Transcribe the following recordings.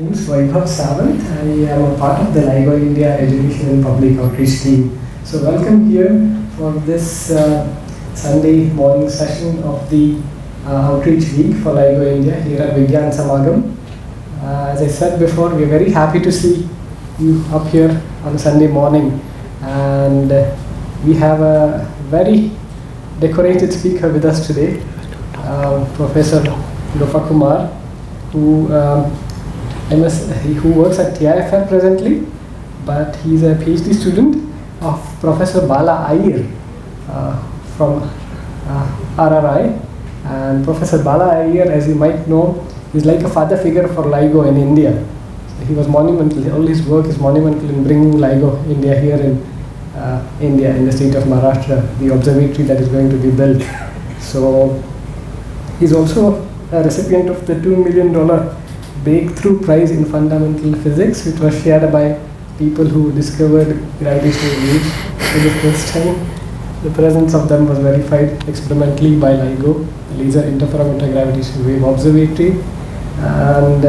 name is Vaibhav Savant. I am a part of the Ligo India Education and Public Outreach team. So welcome here for this Sunday morning session of the Outreach Week for Ligo India here at Vigyan Samagam. As I said before, we are very happy to see you up here on Sunday morning, and we have a very decorated speaker with us today, Professor Gopakumar, who works at TIFR presently, but he's a PhD student of Professor Bala Iyer from RRI. And Professor Bala Iyer, as you might know, is like a father figure for LIGO in India. He was monumental. All his work is monumental in bringing LIGO India here in India, in the state of Maharashtra, the observatory that is going to be built. So he's also a recipient of the $2 million Breakthrough Prize in Fundamental Physics, which was shared by people who discovered gravitational waves for the first time. The presence of them was verified experimentally by LIGO, the Laser Interferometer Gravitational Wave Observatory. And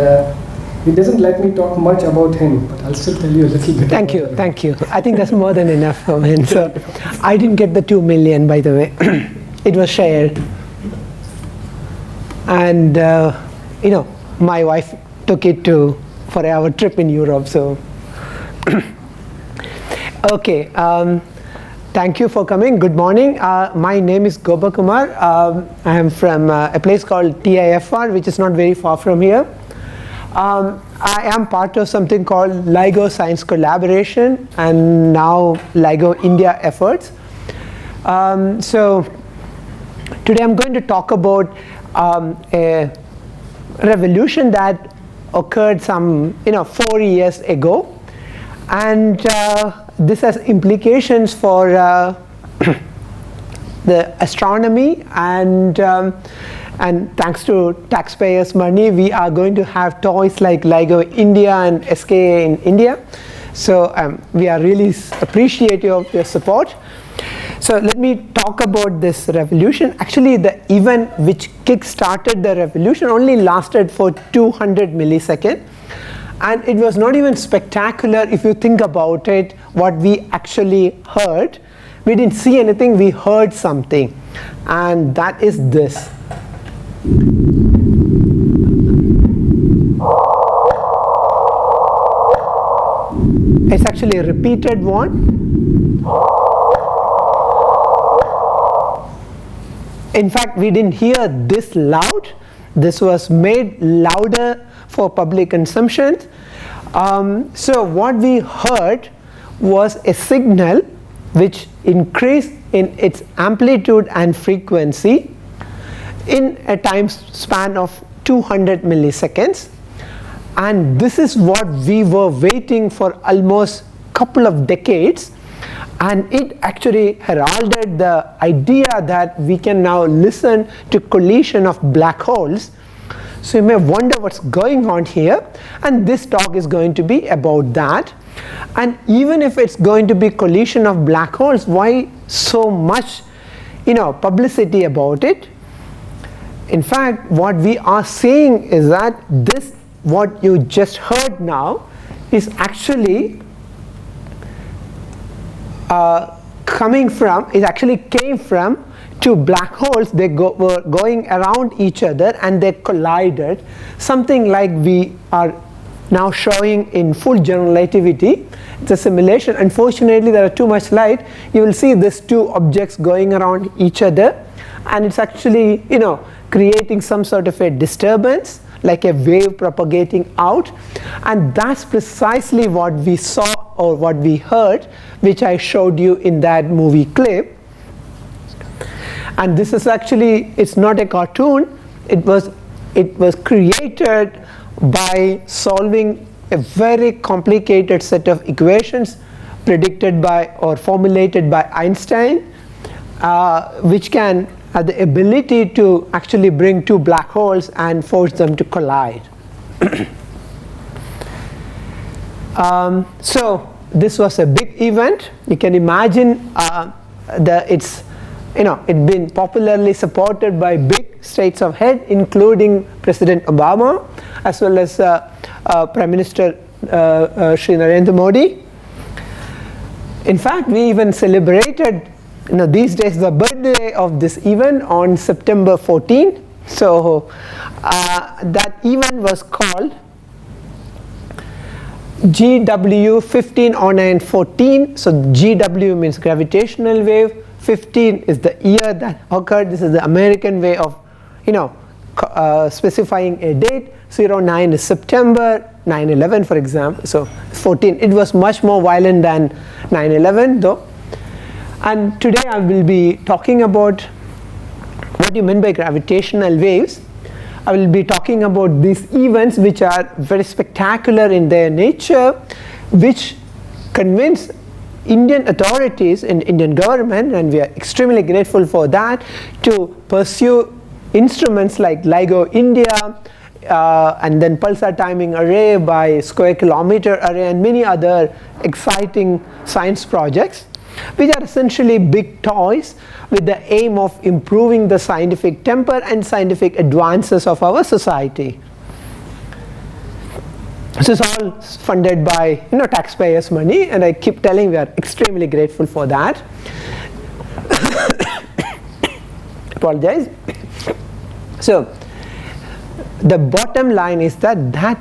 it doesn't let me talk much about him, but I'll still tell you a little bit. Thank you. I think that's more than enough for him. So I didn't get the 2 million, by the way. It was shared. And my wife took it for our trip in Europe. So okay, thank you for coming. Good morning. My name is Gopakumar. I am from a place called TIFR, which is not very far from here. I am part of something called LIGO Science Collaboration and now LIGO India efforts. So today I'm going to talk about a revolution that occurred some 4 years ago, and this has implications for the astronomy, and thanks to taxpayers' money, we are going to have toys like LIGO India and SKA in India. So we are really appreciative of your support. So let me talk about this revolution. Actually, the event which kick-started the revolution only lasted for 200 milliseconds. And it was not even spectacular if you think about it, what we actually heard. We didn't see anything, we heard something. And that is this. It's actually a repeated one. In fact, we didn't hear this loud. This was made louder for public consumption. So what we heard was a signal which increased in its amplitude and frequency in a time span of 200 milliseconds. And this is what we were waiting for almost a couple of decades. And it actually heralded the idea that we can now listen to collision of black holes. So you may wonder what's going on here, and this talk is going to be about that. And even if it's going to be collision of black holes, why so much publicity about it? In fact, what we are saying is that this, what you just heard now, is actually came from two black holes. They were going around each other and they collided, something like we are now showing in full general relativity. It's a simulation. Unfortunately, there are too much light. You will see these two objects going around each other, and it's actually creating some sort of a disturbance, like a wave propagating out. And that's precisely what we saw or what we heard, which I showed you in that movie clip. And this is actually, it's not a cartoon. It was created by solving a very complicated set of equations predicted by or formulated by Einstein, which can have the ability to actually bring two black holes and force them to collide. So this was a big event. You can imagine it's been popularly supported by big states of head, including President Obama, as well as Prime Minister Shri Narendra Modi. In fact, we even celebrated, these days the birthday of this event on September 14. So that event was called GW 150914. So GW means gravitational wave. 15 is the year that occurred. This is the American way of, specifying a date. 09 is September. 9/11, for example. So 14. It was much more violent than 9/11, though. And today I will be talking about what you mean by gravitational waves. I will be talking about these events which are very spectacular in their nature, which convince Indian authorities and Indian government, and we are extremely grateful for that, to pursue instruments like Ligo India, and then Pulsar timing array by square kilometer array, and many other exciting science projects, which are essentially big toys with the aim of improving the scientific temper and scientific advances of our society. This is all funded by taxpayers' money, and I keep telling we are extremely grateful for that. Apologize. So the bottom line is that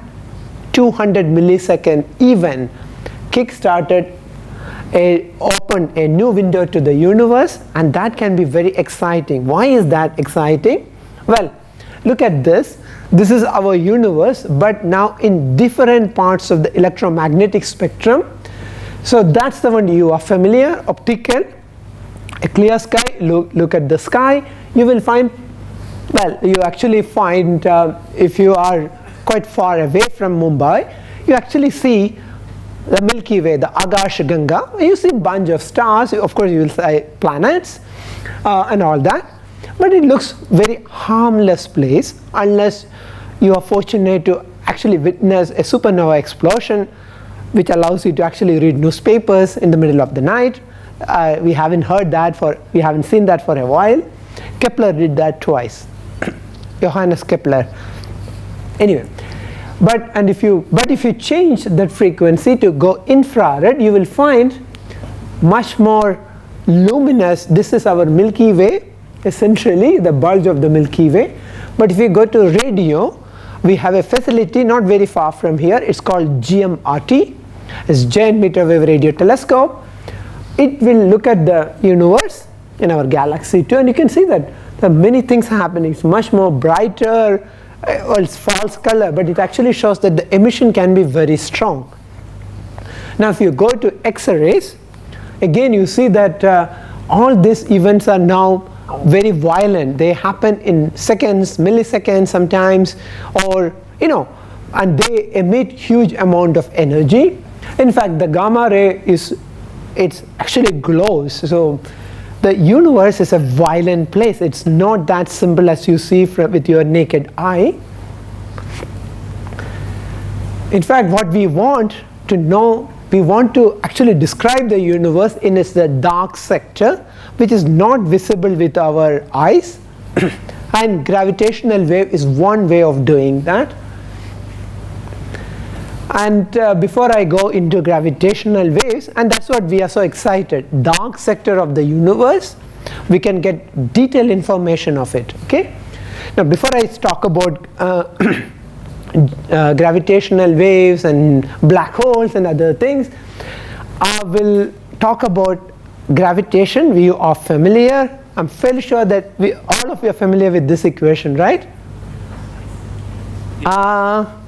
200 millisecond event kick-started opened a new window to the universe, and that can be very exciting. Why is that exciting? Well, look at this. This is our universe, but now in different parts of the electromagnetic spectrum. So that's the one you are familiar, optical, a clear sky. Look at the sky. You will find, well, you actually find, if you are quite far away from Mumbai, you actually see the Milky Way, the Agash Ganga. You see a bunch of stars. Of course, you will see planets and all that. But it looks very harmless place unless you are fortunate to actually witness a supernova explosion, which allows you to actually read newspapers in the middle of the night. We haven't seen that for a while. Kepler did that twice. Johannes Kepler. Anyway, but if you change that frequency to go infrared, you will find much more luminous. This is our Milky Way, essentially the bulge of the Milky Way. But if you go to radio, we have a facility not very far from here. It's called GMRT. It's Giant Meter Wave Radio Telescope. It will look at the universe in our galaxy too, and you can see that there are many things happening. It's much more brighter. Well, it's false color, but it actually shows that the emission can be very strong. Now if you go to X-rays, again you see that all these events are now very violent. They happen in seconds, milliseconds sometimes, or and they emit huge amount of energy. In fact, the gamma ray it actually glows. So the universe is a violent place. It's not that simple as you see with your naked eye. In fact, what we want to know, we want to actually describe the universe in its the dark sector, which is not visible with our eyes. And gravitational wave is one way of doing that. And before I go into gravitational waves, and that's what we are so excited, dark sector of the universe, we can get detailed information of it. Okay. Now before I talk about gravitational waves and black holes and other things, I will talk about gravitation. We are familiar. I'm fairly sure that all of you are familiar with this equation, right?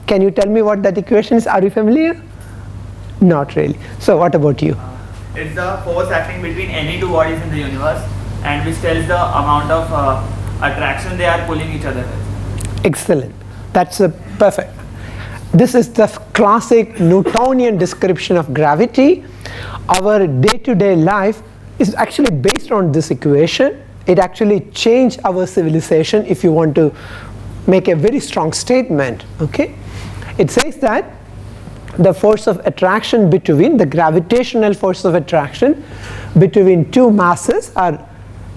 Can you tell me what that equation is? Are you familiar? Not really. So what about you? It's the force acting between any two bodies in the universe, and which tells the amount of attraction they are pulling each other with. Excellent. That's perfect. This is the classic Newtonian description of gravity. Our day-to-day life is actually based on this equation. It actually changed our civilization, if you want to make a very strong statement. Okay. It says that the force of attraction between the gravitational force of attraction between two masses are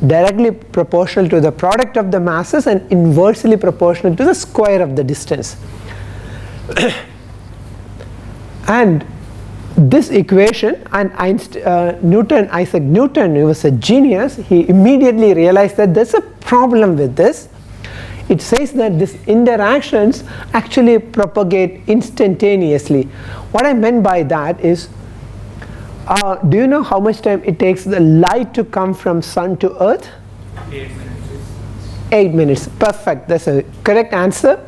directly proportional to the product of the masses and inversely proportional to the square of the distance. And this equation, and Isaac Newton, he was a genius, he immediately realized that there's a problem with this. It says that these interactions actually propagate instantaneously. What I meant by that is, do you know how much time it takes the light to come from sun to earth? 8 minutes. 8 minutes. Perfect. That's a correct answer.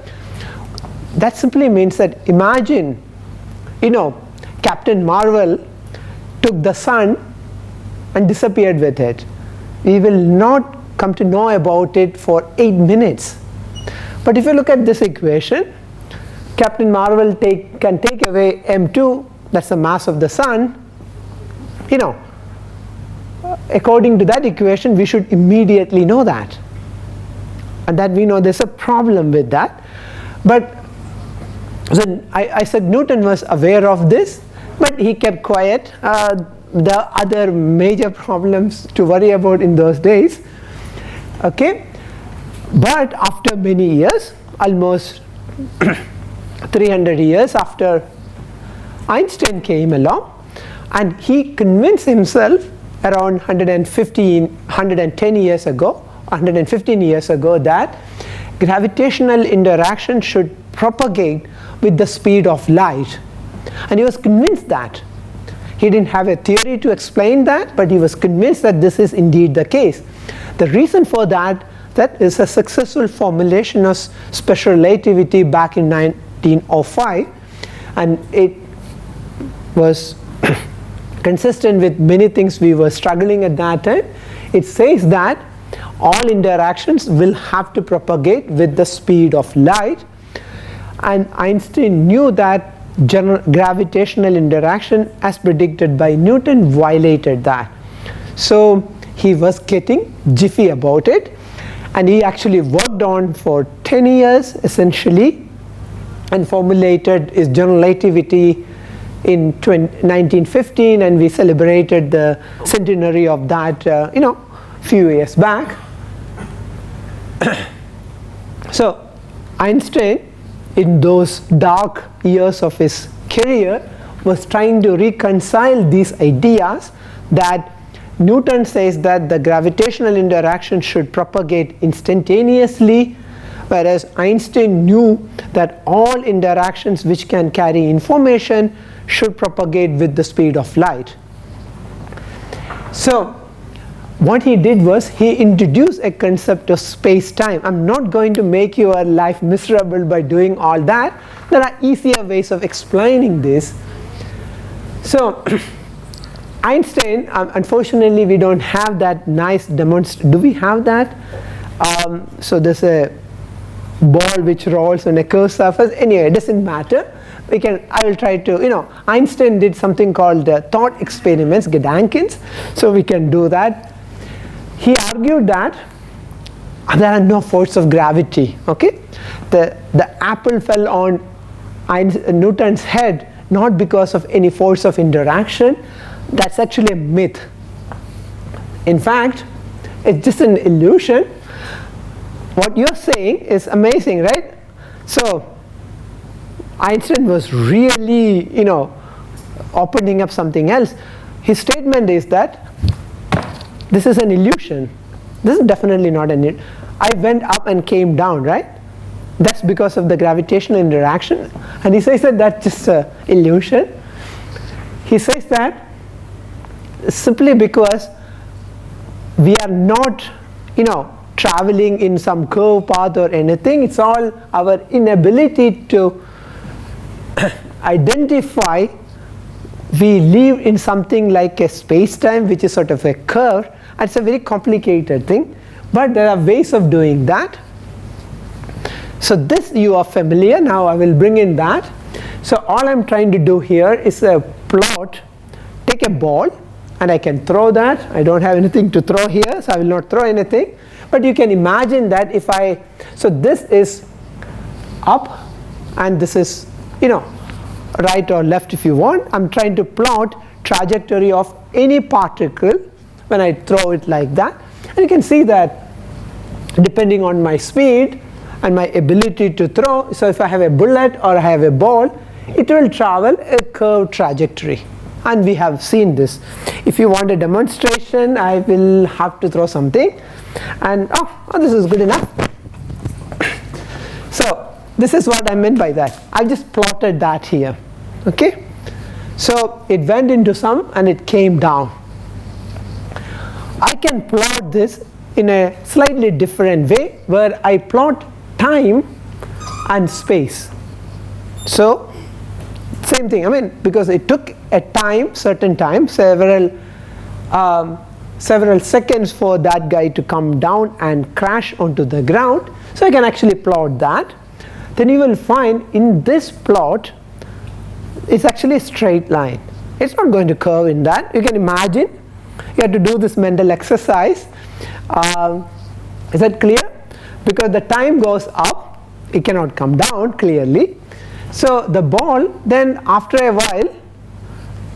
That simply means that, imagine, Captain Marvel took the sun and disappeared with it. We will not come to know about it for 8 minutes. But if you look at this equation, Captain Marvel can take away m2, that's the mass of the sun. According to that equation, we should immediately know that. And that we know there's a problem with that. But so Isaac Newton was aware of this, but he kept quiet. The other major problems to worry about in those days. Okay, but after many years, almost 300 years after Einstein came along, and he convinced himself around 110 years ago, 115 years ago, that gravitational interaction should propagate with the speed of light. And he was convinced that. He didn't have a theory to explain that, but he was convinced that this is indeed the case. The reason for that is a successful formulation of special relativity back in 1905, and it was consistent with many things we were struggling at that time. It says that all interactions will have to propagate with the speed of light, and Einstein knew that gravitational interaction as predicted by Newton violated that. So he was getting jiffy about it, and he actually worked on for 10 years essentially and formulated his general relativity in 1915, and we celebrated the centenary of that few years back. So Einstein, in those dark years of his career, was trying to reconcile these ideas that Newton says that the gravitational interaction should propagate instantaneously, whereas Einstein knew that all interactions which can carry information should propagate with the speed of light. So what he did was he introduced a concept of space-time. I'm not going to make your life miserable by doing all that. There are easier ways of explaining this. So Einstein, unfortunately we don't have that nice demonstration. Do we have that? So there's a ball which rolls on a curved surface. Anyway, it doesn't matter. I will try to, Einstein did something called thought experiments, Gedankens. So we can do that. He argued that there are no force of gravity. Okay, the apple fell on Newton's head not because of any force of interaction. That's actually a myth. In fact, it's just an illusion. What you're saying is amazing, right? So Einstein was really, opening up something else. His statement is that this is an illusion. This is definitely not an illusion. I went up and came down, right? That's because of the gravitational interaction. And he says that that's just an illusion. He says that simply because we are not, traveling in some curved path or anything. It's all our inability to identify. We live in something like a space-time which is sort of a curve. It's a very complicated thing, but there are ways of doing that. So this you are familiar. Now I will bring in that. So all I'm trying to do here is a plot. Take a ball and I can throw that. I don't have anything to throw here, so I will not throw anything. But you can imagine that if so this is up and this is right or left if you want. I'm trying to plot trajectory of any particle when I throw it like that, and you can see that depending on my speed and my ability to throw, so if I have a bullet or I have a ball, it will travel a curved trajectory, and we have seen this. If you want a demonstration, I will have to throw something, and this is good enough. So this is what I meant by that. I just plotted that here. Okay, so it went into some and it came down. I can plot this in a slightly different way, where I plot time and space. So same thing, I mean, because it took a time, certain time, several seconds for that guy to come down and crash onto the ground. So I can actually plot that. Then you will find in this plot, it's actually a straight line. It's not going to curve in that. You can imagine you have to do this mental exercise. Is that clear? Because the time goes up, it cannot come down clearly. So the ball, then after a while,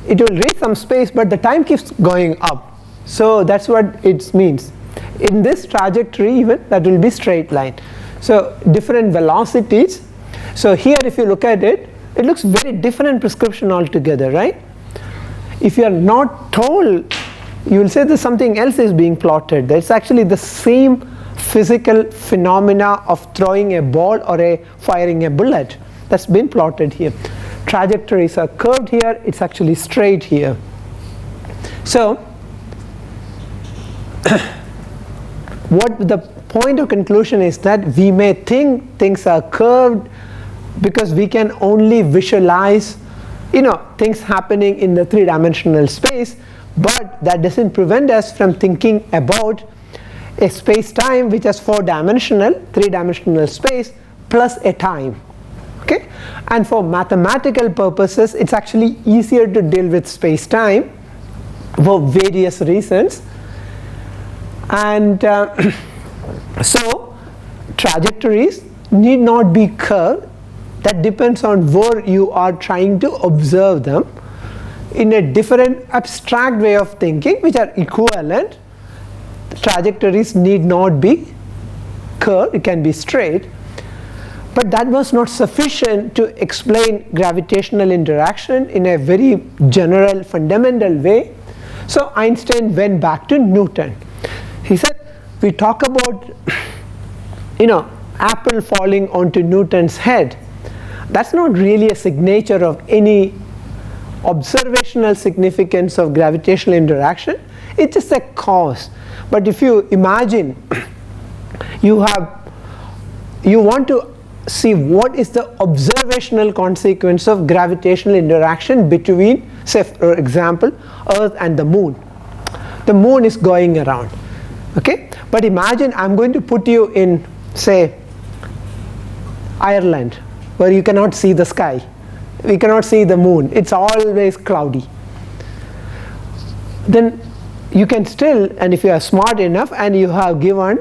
it will reach some space, but the time keeps going up. So that's what it means. In this trajectory even, that will be straight line. So different velocities. So here if you look at it, it looks very different prescription altogether, right? If you are not told, you will say that something else is being plotted. It's actually the same physical phenomena of throwing a ball or firing a bullet that's been plotted here. Trajectories are curved here, it's actually straight here. So what the point of conclusion is that we may think things are curved because we can only visualize things happening in the three-dimensional space, but that doesn't prevent us from thinking about a space-time which is four-dimensional, three-dimensional space plus a time. Okay? And for mathematical purposes, it's actually easier to deal with space-time for various reasons. And so trajectories need not be curved. That depends on where you are trying to observe them. In a different abstract way of thinking, which are equivalent, trajectories need not be curved, it can be straight. But that was not sufficient to explain gravitational interaction in a very general, fundamental way. So Einstein went back to Newton. He said, we talk about apple falling onto Newton's head. That's not really a signature of any observational significance of gravitational interaction. It's just a cause. But if you imagine you want to see what is the observational consequence of gravitational interaction between, say for example, Earth and the moon. The moon is going around, okay? But imagine I'm going to put you in, say, Ireland, where you cannot see the sky, we cannot see the moon, it's always cloudy. Then you can still, and if you are smart enough and you have given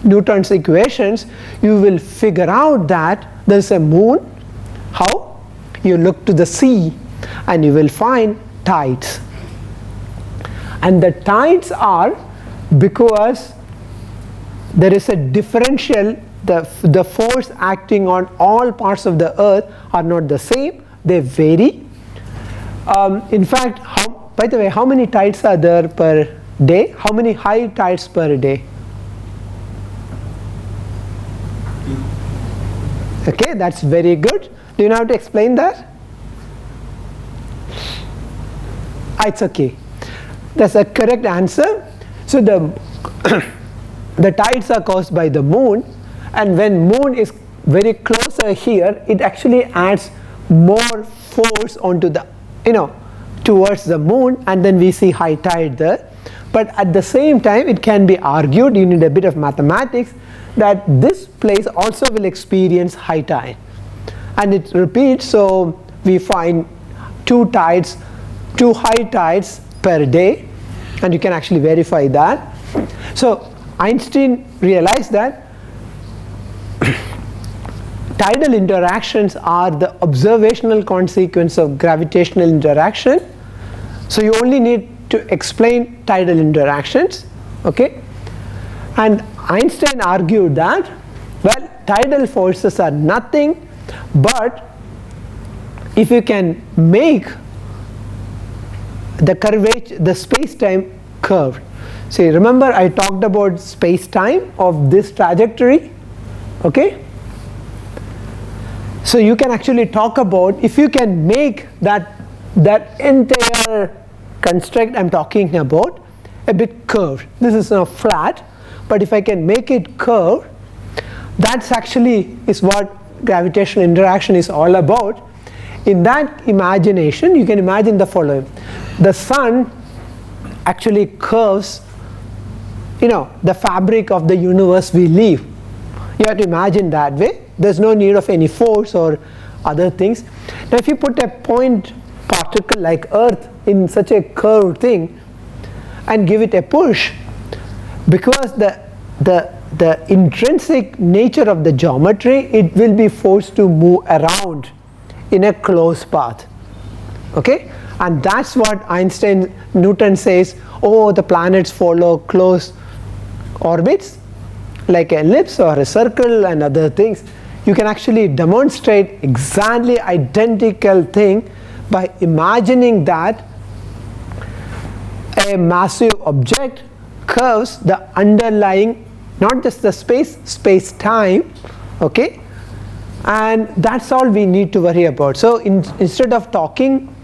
Newton's equations, you will figure out that there is a moon. How? You look to the sea and you will find tides. And the tides are because there is a differential, the force acting on all parts of the earth are not the same, they vary. In fact, by the way, how many tides are there per day? How many high tides per day? Okay, that's very good. Do you know how to explain that? It's okay. That's a correct answer. So the tides are caused by the moon, and when moon is very closer here, it actually adds more force onto the towards the moon, and then we see high tide there. But at the same time, it can be argued, you need a bit of mathematics, that this place also will experience high tide, and it repeats. So we find two high tides per day, and you can actually verify that. So Einstein realized that tidal interactions are the observational consequence of gravitational interaction. So you only need to explain tidal interactions, okay? And Einstein argued that, well, tidal forces are nothing but if you can make the curvature, the space-time curved. See, remember I talked about space-time of this trajectory, okay? So you can actually talk about, if you can make that entire construct I'm talking about a bit curved. This is now flat, but if I can make it curved, that's actually is what gravitational interaction is all about. In that imagination, you can imagine the following: the sun actually curves, the fabric of the universe we live. You have to imagine that way. There's no need of any force or other things. Now if you put a point particle like Earth in such a curved thing and give it a push, because the intrinsic nature of the geometry, it will be forced to move around in a closed path, okay? And that's what Newton says, oh, the planets follow closed orbits like an ellipse or a circle and other things. You can actually demonstrate exactly identical thing by imagining that a massive object curves the underlying, not just the space-time, okay? And that's all we need to worry about. So instead of talking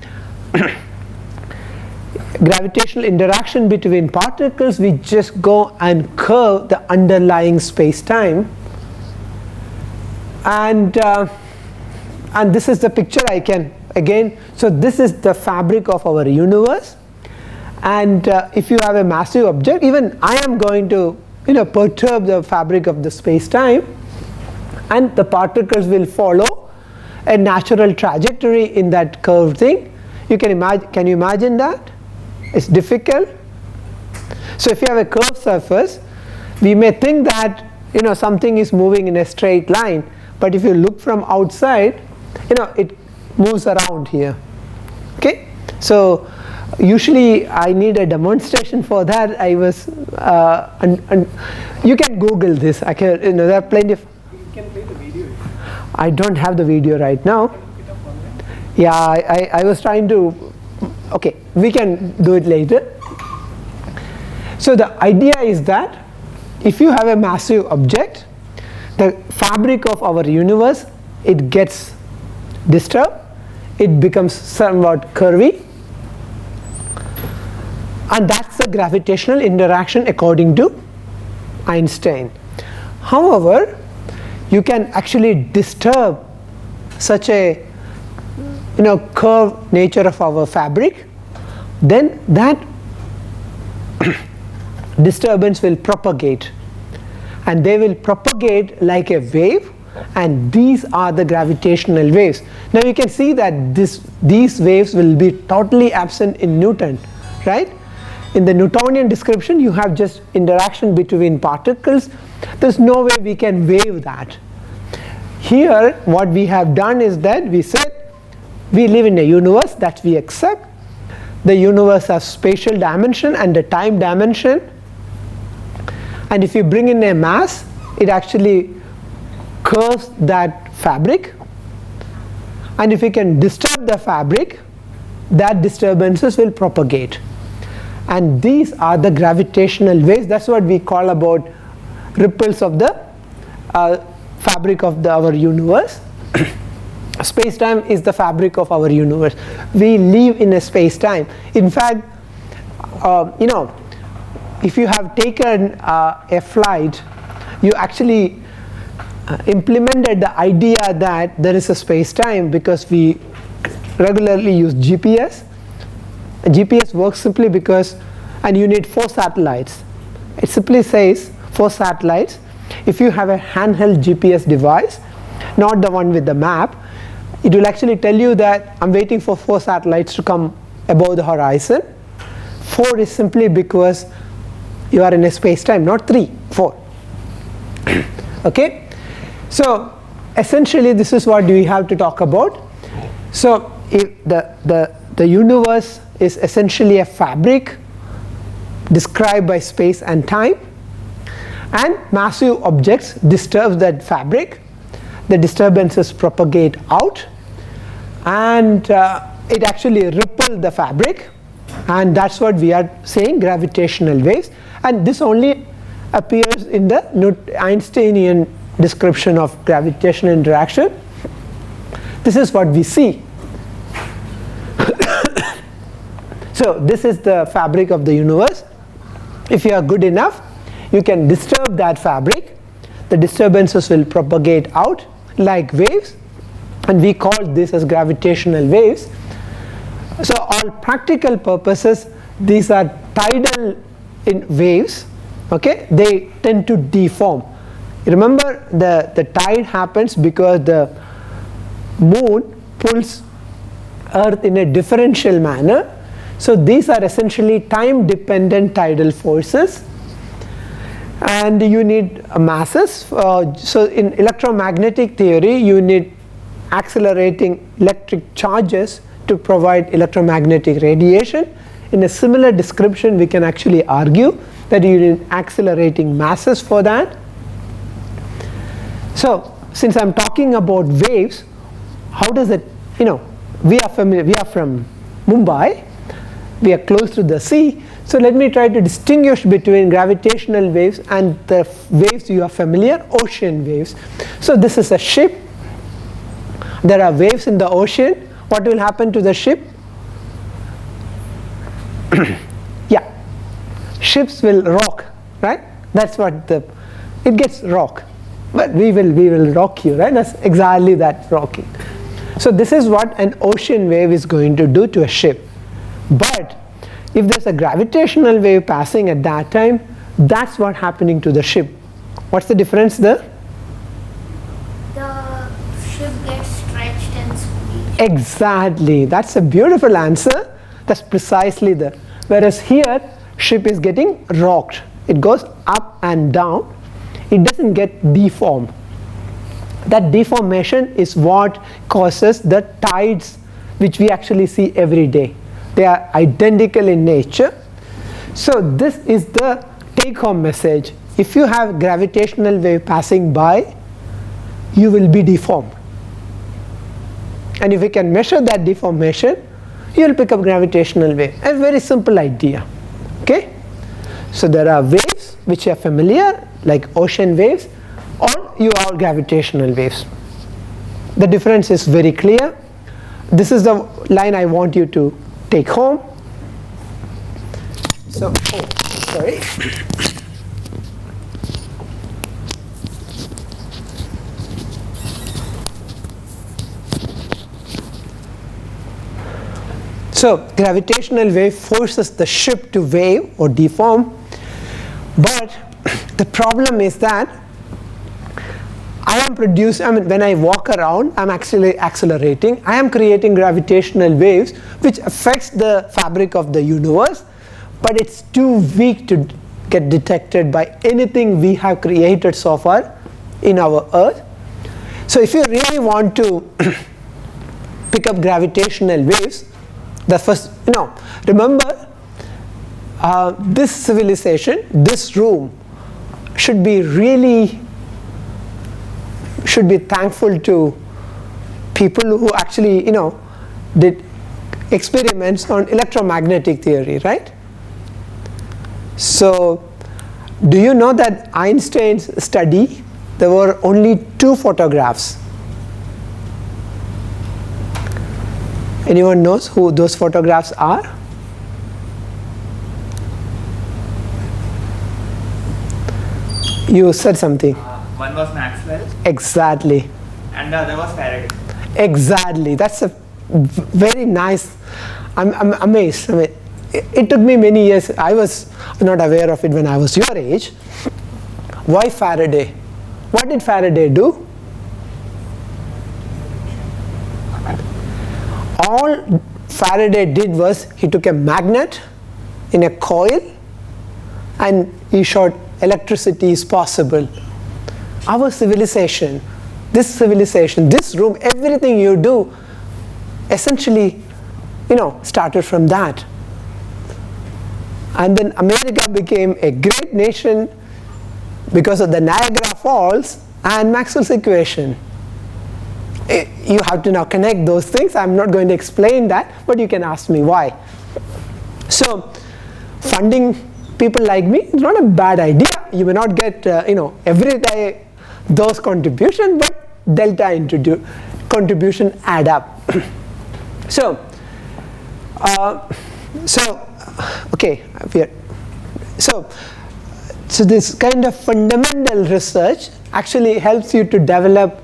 gravitational interaction between particles, we just go and curve the underlying space-time, and this is the picture I can again. So this is the fabric of our universe, and if you have a massive object, even I am going to perturb the fabric of the space-time, and the particles will follow a natural trajectory in that curved thing. You can imagine. Can you imagine that? It's difficult. So if you have a curved surface, we may think that something is moving in a straight line, but if you look from outside, it moves around here, okay? So usually I need a demonstration for that. I was and you can Google this. I can, there are plenty of. You can play the video. I don't have the video right now. Yeah, I was trying to. Okay, we can do it later. So the idea is that if you have a massive object, the fabric of our universe, it gets disturbed, it becomes somewhat curvy, and that's the gravitational interaction according to Einstein. However, you can actually disturb such a curved nature of our fabric, then that disturbance will propagate, and they will propagate like a wave, and these are the gravitational waves. Now you can see that these waves will be totally absent in Newton, right? In the Newtonian description, you have just interaction between particles. There's no way we can wave that. Here what we have done is that we said we live in a universe that we accept. The universe has spatial dimension and a time dimension, and if you bring in a mass, it actually curves that fabric, and if you can disturb the fabric, that disturbances will propagate, and these are the gravitational waves. That's what we call about ripples of the fabric of our universe. Space-time is the fabric of our universe. We live in a space-time. In fact, if you have taken a flight, you actually implemented the idea that there is a space-time because we regularly use GPS. GPS works simply because, and you need 4 satellites. It simply says 4 satellites. If you have a handheld GPS device, not the one with the map, it will actually tell you that I'm waiting for 4 satellites to come above the horizon. 4 is simply because you are in a space-time, not 3, 4. Okay? So essentially this is what we have to talk about. So if the universe is essentially a fabric described by space and time, and massive objects disturb that fabric. The disturbances propagate out, and it actually rippled the fabric, and that's what we are saying gravitational waves. And this only appears in the Einsteinian description of gravitational interaction. This is what we see. So this is the fabric of the universe. If you are good enough, you can disturb that fabric. The disturbances will propagate out like waves, and we call this as gravitational waves. So all practical purposes, these are tidal in waves. Okay, they tend to deform. Remember, the tide happens because the moon pulls Earth in a differential manner. So these are essentially time dependent tidal forces, and you need masses. So in electromagnetic theory, you need accelerating electric charges to provide electromagnetic radiation. In a similar description, we can actually argue that you need accelerating masses for that. So since I'm talking about waves, how does it, we are familiar, we are from Mumbai, we are close to the sea, so let me try to distinguish between gravitational waves and the waves you are familiar, ocean waves. So this is a ship, there are waves in the ocean. What will happen to the ship? Yeah, ships will rock, right? That's what it gets rock, but we will rock you, right? That's exactly that rocking. So this is what an ocean wave is going to do to a ship. But if there's a gravitational wave passing at that time, that's what's happening to the ship. What's the difference there? The ship gets stretched and squeezed. Exactly, that's a beautiful answer. That's precisely the. Whereas here, ship is getting rocked. It goes up and down. It doesn't get deformed. That deformation is what causes the tides which we actually see every day. They are identical in nature. So this is the take-home message. If you have gravitational wave passing by, you will be deformed. And if you can measure that deformation, you will pick up gravitational wave. A very simple idea. Okay? So there are waves which are familiar, like ocean waves, or you have gravitational waves. The difference is very clear. This is the line I want you to take home. So, sorry. So gravitational wave forces the ship to wave or deform, but the problem is that when I walk around, I'm actually accelerating. I am creating gravitational waves which affects the fabric of the universe, but it's too weak to get detected by anything we have created so far in our Earth. So if you really want to pick up gravitational waves, the first, remember this civilization, this room should be thankful to people who actually, did experiments on electromagnetic theory, right? So, do you know that Einstein's study, there were only 2 photographs? Anyone knows who those photographs are? You said something. One was Maxwell. Exactly. And the other was Faraday. Exactly. That's a very nice. I'm amazed. I mean, it took me many years. I was not aware of it when I was your age. Why Faraday? What did Faraday do? All Faraday did was he took a magnet in a coil and he showed electricity is possible. Our civilization, this room, everything you do essentially, started from that. And then America became a great nation because of the Niagara Falls and Maxwell's equation. You have to now connect those things. I'm not going to explain that, but you can ask me why. So funding people like me is not a bad idea. You may not get every day those contributions, but delta contribution add up. So this kind of fundamental research actually helps you to develop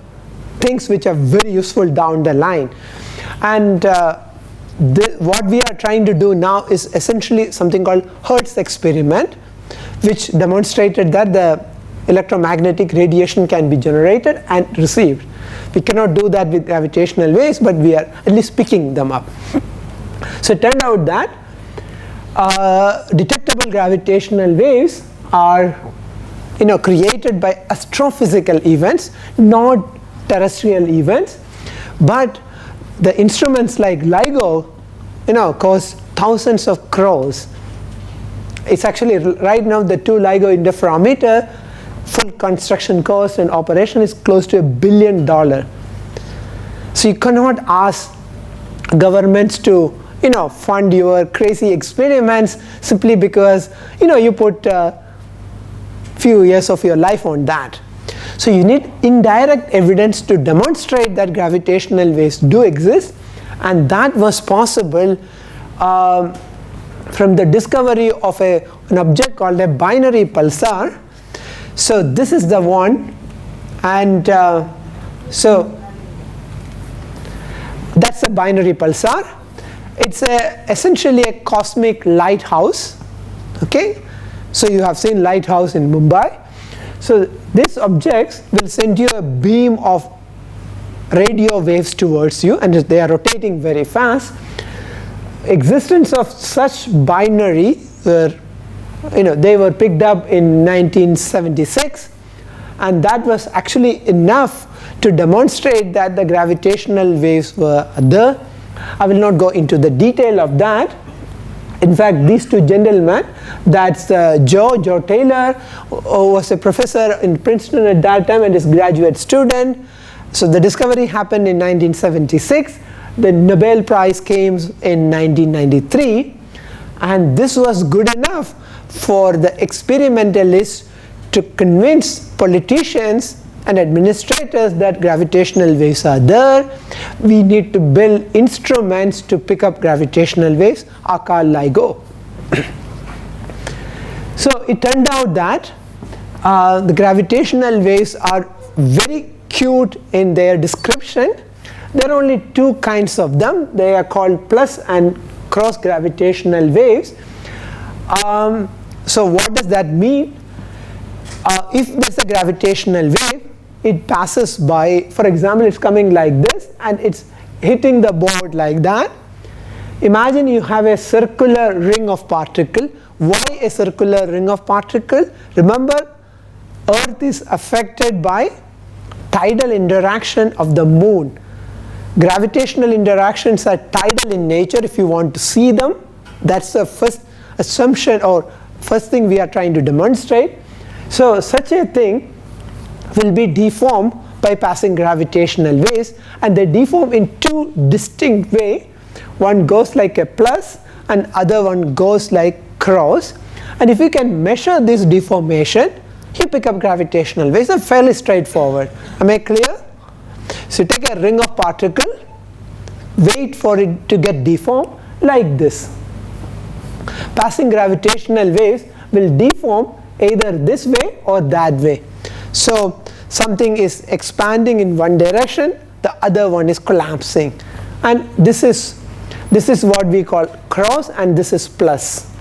things which are very useful down the line. And what we are trying to do now is essentially something called Hertz Experiment, which demonstrated that the electromagnetic radiation can be generated and received. We cannot do that with gravitational waves, but we are at least picking them up. So it turned out that detectable gravitational waves are created by astrophysical events, not terrestrial events, but the instruments like LIGO cost thousands of crores. It's actually right now the 2 LIGO interferometer full construction cost and operation is close to $1 billion. So you cannot ask governments to fund your crazy experiments simply because you put few years of your life on that. So you need indirect evidence to demonstrate that gravitational waves do exist, and that was possible from the discovery of an object called a binary pulsar. So this is the one, and so that's a binary pulsar. It's essentially a cosmic lighthouse. Okay, so you have seen lighthouse in Mumbai. So these objects will send you a beam of radio waves towards you, and they are rotating very fast. Existence of such binary they were picked up in 1976, and that was actually enough to demonstrate that the gravitational waves were there. I will not go into the detail of that. In fact, these two gentlemen, that's Joe Taylor, who was a professor in Princeton at that time and his graduate student. So the discovery happened in 1976. The Nobel Prize came in 1993, and this was good enough for the experimentalists to convince politicians and administrators that gravitational waves are there. We need to build instruments to pick up gravitational waves, are called LIGO. So it turned out that the gravitational waves are very cute in their description. There are only 2 kinds of them. They are called plus and cross gravitational waves. So what does that mean? If there's a gravitational wave, it passes by, for example, it's coming like this and it's hitting the board like that. Imagine you have a circular ring of particle. Why a circular ring of particle? Remember, Earth is affected by tidal interaction of the moon. Gravitational interactions are tidal in nature if you want to see them. That's the first assumption or first thing we are trying to demonstrate. So such a thing will be deformed by passing gravitational waves, and they deform in 2 distinct ways. One goes like a plus and other one goes like cross, and if you can measure this deformation, you pick up gravitational waves. It's fairly straightforward. Am I clear? So you take a ring of particle, wait for it to get deformed like this. Passing gravitational waves will deform either this way or that way. So something is expanding in one direction, the other one is collapsing, and this is what we call cross, and this is plus.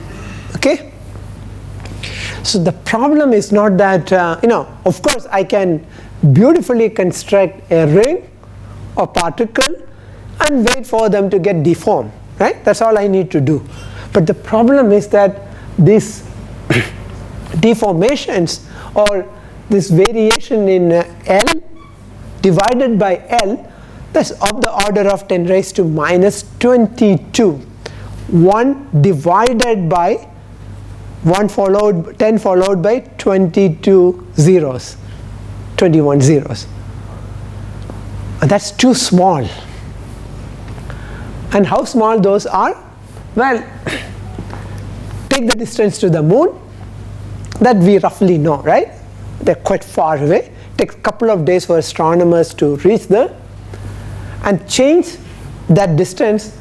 Okay. So the problem is not that of course I can beautifully construct a ring or particle and wait for them to get deformed, right? That's all I need to do. But the problem is that these deformations or this variation in L divided by L, that's of the order of 10 raised to minus 22. 1 divided by 10 followed by 22 zeros, 21 zeros. That's too small. And how small those are? Well, take the distance to the moon, that we roughly know, right? They're quite far away. It takes a couple of days for astronomers to reach there, and change that distance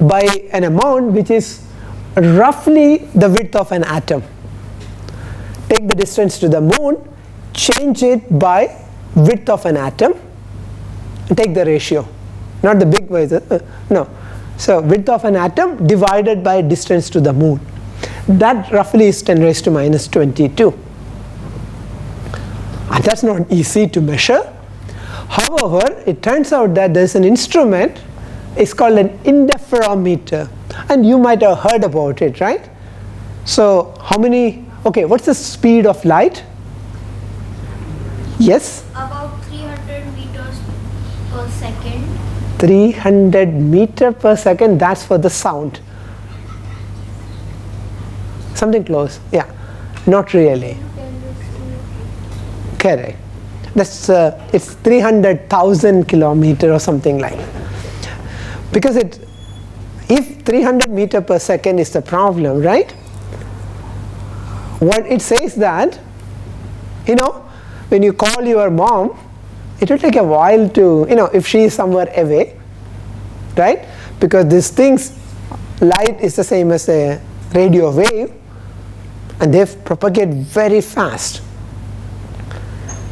by an amount which is roughly the width of an atom. Take the distance to the moon, change it by width of an atom, and take the ratio, not the big ways, no. So width of an atom divided by distance to the moon. That roughly is 10 raised to minus 22. And that's not easy to measure. However, it turns out that there's an instrument, it's called an interferometer, and you might have heard about it, right? So okay, what's the speed of light? Yes? About 300 meters per second. 300 meters per second, that's for the sound. Something close, yeah, not really. Correct. That's it's 300,000 kilometers or something like that. Because if 300 meters per second is the problem, right? What it says that, when you call your mom, it will take a while to, if she is somewhere away, right? Because these things, light is the same as a radio wave, and they propagate very fast.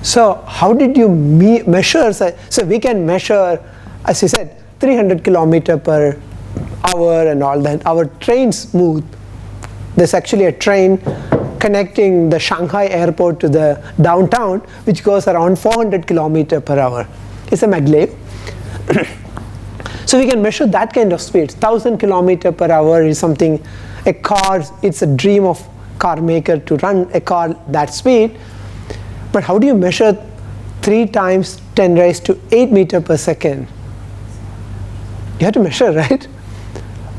So how did you measure? So we can measure, as you said, 300 kilometers per hour and all that. Our trains move. There's actually a train connecting the Shanghai airport to the downtown, which goes around 400 kilometers per hour. It's a maglev. So we can measure that kind of speed. 1,000 kilometers per hour is something, a car, it's a dream of car maker to run a car that speed. But how do you measure 3 times 10 raised to 8 meters per second? You have to measure, right?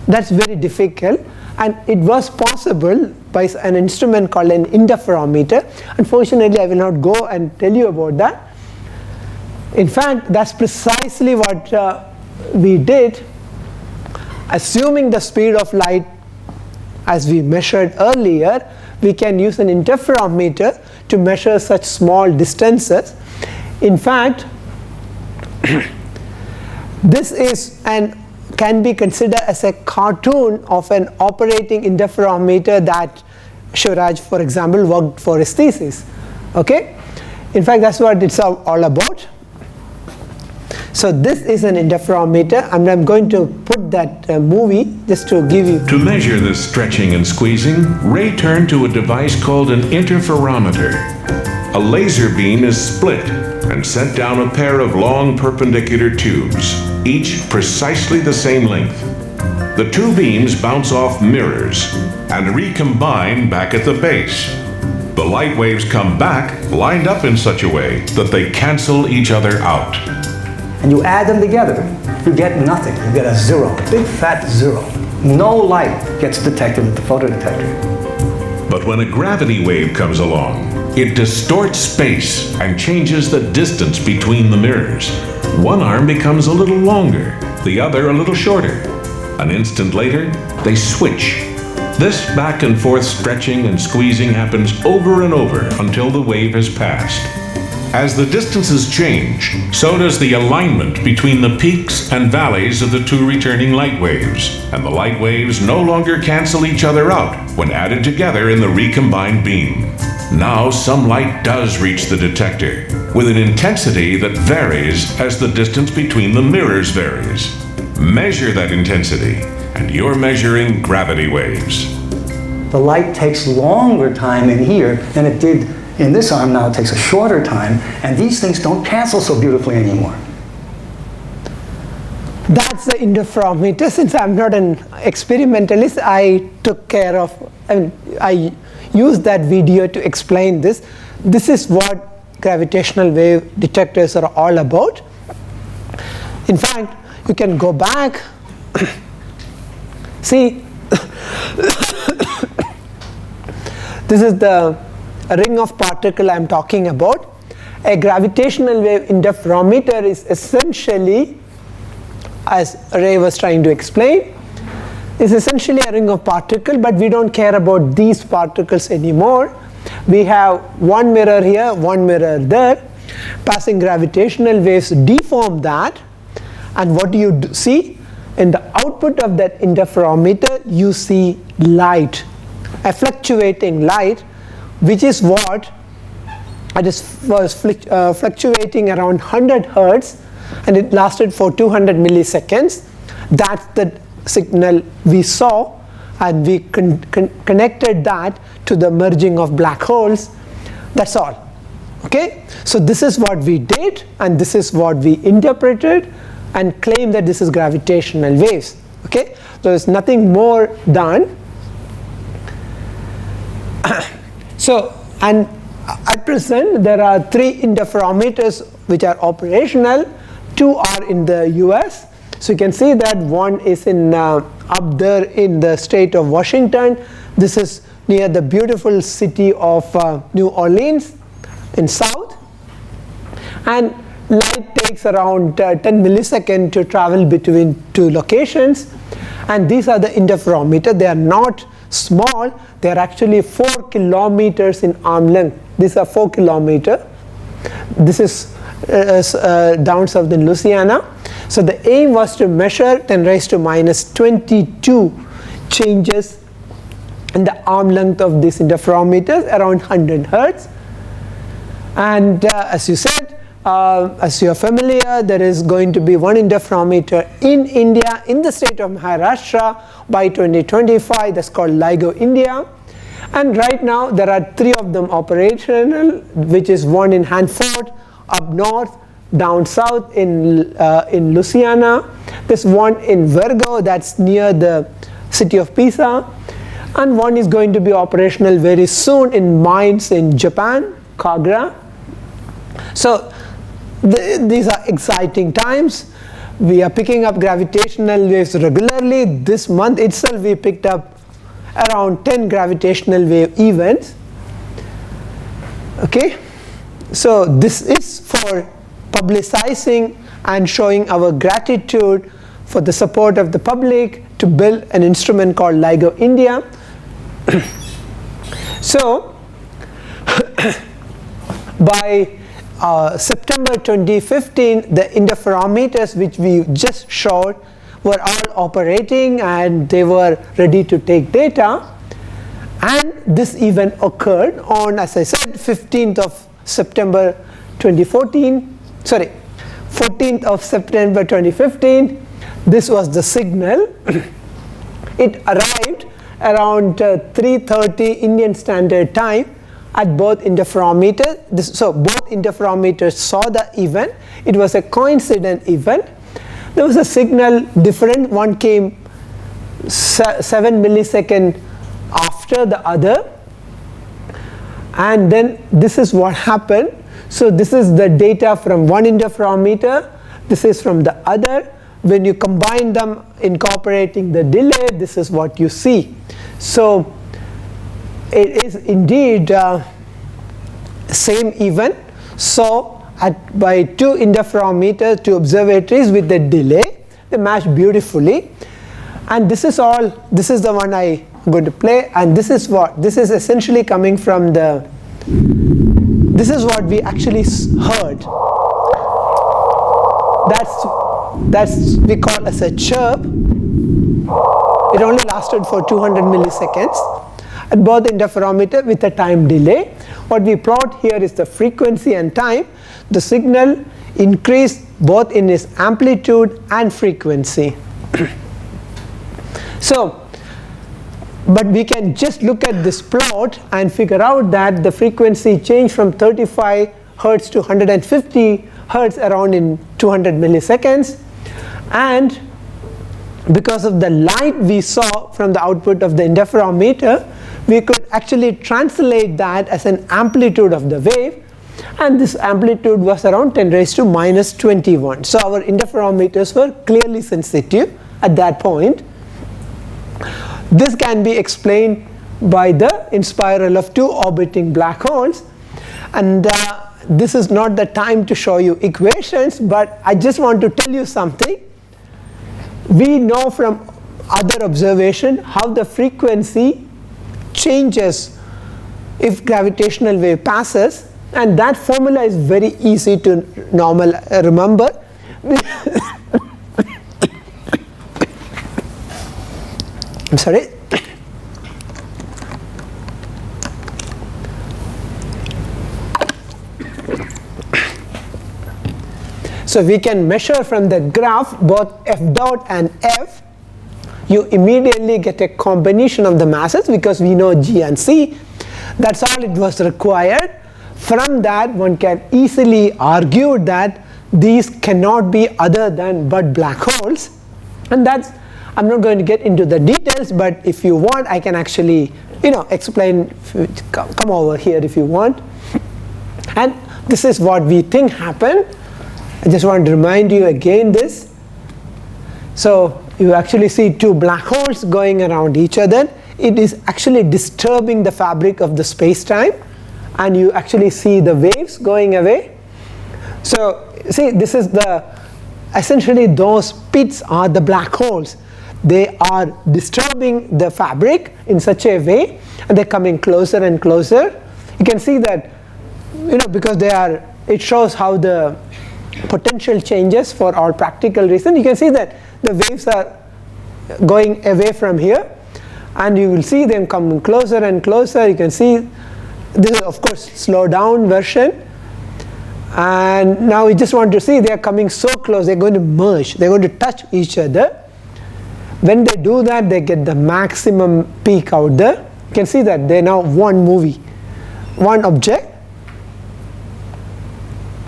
That's very difficult, and it was possible by an instrument called an interferometer. Unfortunately, I will not go and tell you about that. In fact, that's precisely what we did. Assuming the speed of light as we measured earlier, we can use an interferometer to measure such small distances. In fact, this is can be considered as a cartoon of an operating interferometer that Shivraj, for example, worked for his thesis. Okay? In fact, that's what it's all about. So this is an interferometer, and I'm going to put that movie just to give you. To measure the stretching and squeezing, Ray turned to a device called an interferometer. A laser beam is split and sent down a pair of long perpendicular tubes, each precisely the same length. The two beams bounce off mirrors and recombine back at the base. The light waves come back lined up in such a way that they cancel each other out. And you add them together, you get nothing. You get a zero, a big fat zero. No light gets detected at the photodetector. But when a gravity wave comes along, it distorts space and changes the distance between the mirrors. One arm becomes a little longer, the other a little shorter. An instant later, they switch. This back and forth stretching and squeezing happens over and over until the wave has passed. As the distances change, so does the alignment between the peaks and valleys of the two returning light waves, and the light waves no longer cancel each other out when added together in the recombined beam. Now some light does reach the detector, with an intensity that varies as the distance between the mirrors varies. Measure that intensity, and you're measuring gravity waves. The light takes longer time in here than it did in this arm. Now it takes a shorter time, and these things don't cancel so beautifully anymore. That's the interferometer. Since I'm not an experimentalist, I took care of, I used that video to explain this. This is what gravitational wave detectors are all about. In fact, you can go back, see, this is the ring of particle I'm talking about, a gravitational wave interferometer is essentially, as Ray was trying to explain, is essentially a ring of particles, but we don't care about these particles anymore. We have one mirror here, one mirror there. Passing gravitational waves deform that, and what do you see? In the output of that interferometer, you see light, a fluctuating light, which is what was fluctuating around 100 Hertz, and it lasted for 200 milliseconds. That's the signal we saw, and we connected that to the merging of black holes. That's all. Okay, so this is what we did, and this is what we interpreted and claim that this is gravitational waves. Okay, so there's nothing more done. So, and at present there are 3 interferometers which are operational. 2 are in the US. So you can see that one is in up there in the state of Washington. This is near the beautiful city of New Orleans in south, and light takes around 10 milliseconds to travel between 2 locations. And these are the interferometers. They are not small, they are actually 4 kilometers in arm length. These are 4 kilometers. This is down south in Louisiana. So the aim was to measure 10 raised to minus 22 changes in the arm length of these interferometers around 100 Hertz. And as you said, as you are familiar, there is going to be one interferometer in India, in the state of Maharashtra by 2025. That's called Ligo India. And right now there are 3 of them operational, which is one in Hanford up north, down south in Louisiana. There's one in Virgo, that's near the city of Pisa, and one is going to be operational very soon in mines in Japan, Kagra. So these are exciting times. We are picking up gravitational waves regularly. This month itself we picked up around 10 gravitational wave events. Okay, so this is for publicizing and showing our gratitude for the support of the public to build an instrument called Ligo India. So by September 2015, the interferometers which we just showed were all operating and they were ready to take data. And this event occurred on, as I said, 15th of September 2014, sorry, 14th of September 2015. This was the signal. It arrived around 3:30 Indian Standard Time at both interferometers. So both interferometers saw the event. It was a coincident event. There was a signal different. One came 7 milliseconds after the other, and then this is what happened. So this is the data from one interferometer, this is from the other. When you combine them, incorporating the delay, this is what you see. So it is indeed same event. So by 2 interferometers, 2 observatories with the delay, they match beautifully. And this is all, this is the one I'm going to play, and this is what, this is essentially coming from the, this is what we actually heard. That's we call as a chirp. It only lasted for 200 milliseconds at both interferometer with a time delay. What we plot here is the frequency and time. The signal increased both in its amplitude and frequency. So, but we can just look at this plot and figure out that the frequency changed from 35 Hertz to 150 Hertz around in 200 milliseconds. And because of the light we saw from the output of the interferometer, we could actually translate that as an amplitude of the wave, and this amplitude was around 10 raised to minus 21. So our interferometers were clearly sensitive at that point. This can be explained by the inspiral of 2 orbiting black holes, and this is not the time to show you equations, but I just want to tell you something. We know from other observation how the frequency changes if gravitational wave passes, and that formula is very easy to remember. I'm sorry. So we can measure from the graph both F dot and F. You immediately get a combination of the masses because we know G and C. That's all it was required. From that, one can easily argue that these cannot be other than but black holes. And that's, I'm not going to get into the details, but if you want, I can actually, explain, come over here if you want. And this is what we think happened. I just want to remind you again this. So you actually see two black holes going around each other. It is actually disturbing the fabric of the space-time, and you actually see the waves going away. So see, this is essentially those pits are the black holes. They are disturbing the fabric in such a way, and they're coming closer and closer. You can see that, because it shows how the potential changes for all practical reasons. You can see that the waves are going away from here, and you will see them coming closer and closer. You can see this is of course slow down version, and now we just want to see they are coming so close, they're going to merge, they're going to touch each other. When they do that, they get the maximum peak out there. You can see that they're now one object,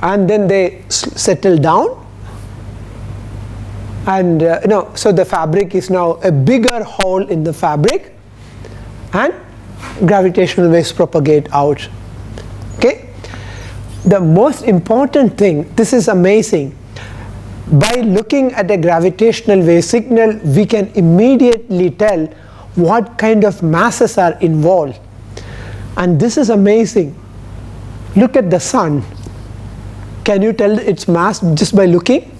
and then they settle down, and so the fabric is now a bigger hole in the fabric, and gravitational waves propagate out. Okay, the most important thing, this is amazing, by looking at a gravitational wave signal we can immediately tell what kind of masses are involved, and this is amazing. Look at the sun. Can you tell its mass just by looking?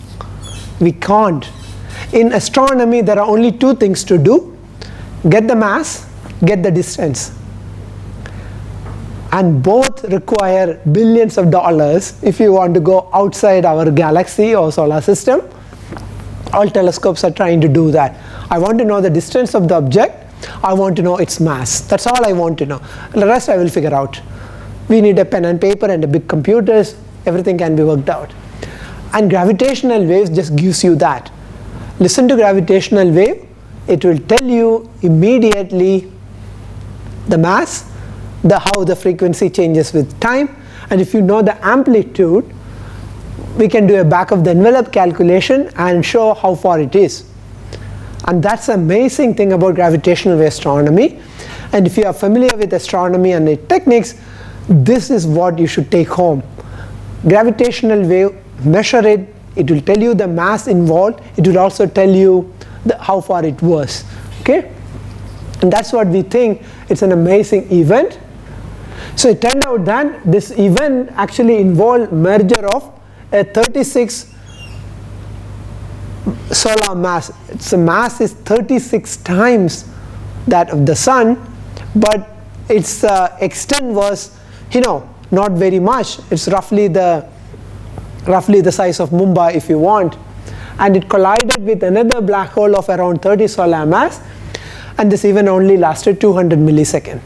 We can't. In astronomy, there are only two things to do: get the mass, get the distance. And both require billions of dollars if you want to go outside our galaxy or solar system. All telescopes are trying to do that. I want to know the distance of the object. I want to know its mass. That's all I want to know. The rest I will figure out. We need a pen and paper and a big computers. Everything can be worked out. And gravitational waves just gives you that. Listen to gravitational wave. It will tell you immediately the mass, how the frequency changes with time, and if you know the amplitude, we can do a back of the envelope calculation and show how far it is. And that's the amazing thing about gravitational wave astronomy. And if you are familiar with astronomy and its techniques, this is what you should take home. Gravitational wave, measure it, it will tell you the mass involved, it will also tell you how far it was. Okay, and that's what we think. It's an amazing event. So it turned out that this event actually involved merger of a 36 solar mass. Its mass is 36 times that of the sun, but its extent was not very much. It's roughly the size of Mumbai if you want, and it collided with another black hole of around 30 solar mass, and this event only lasted 200 milliseconds.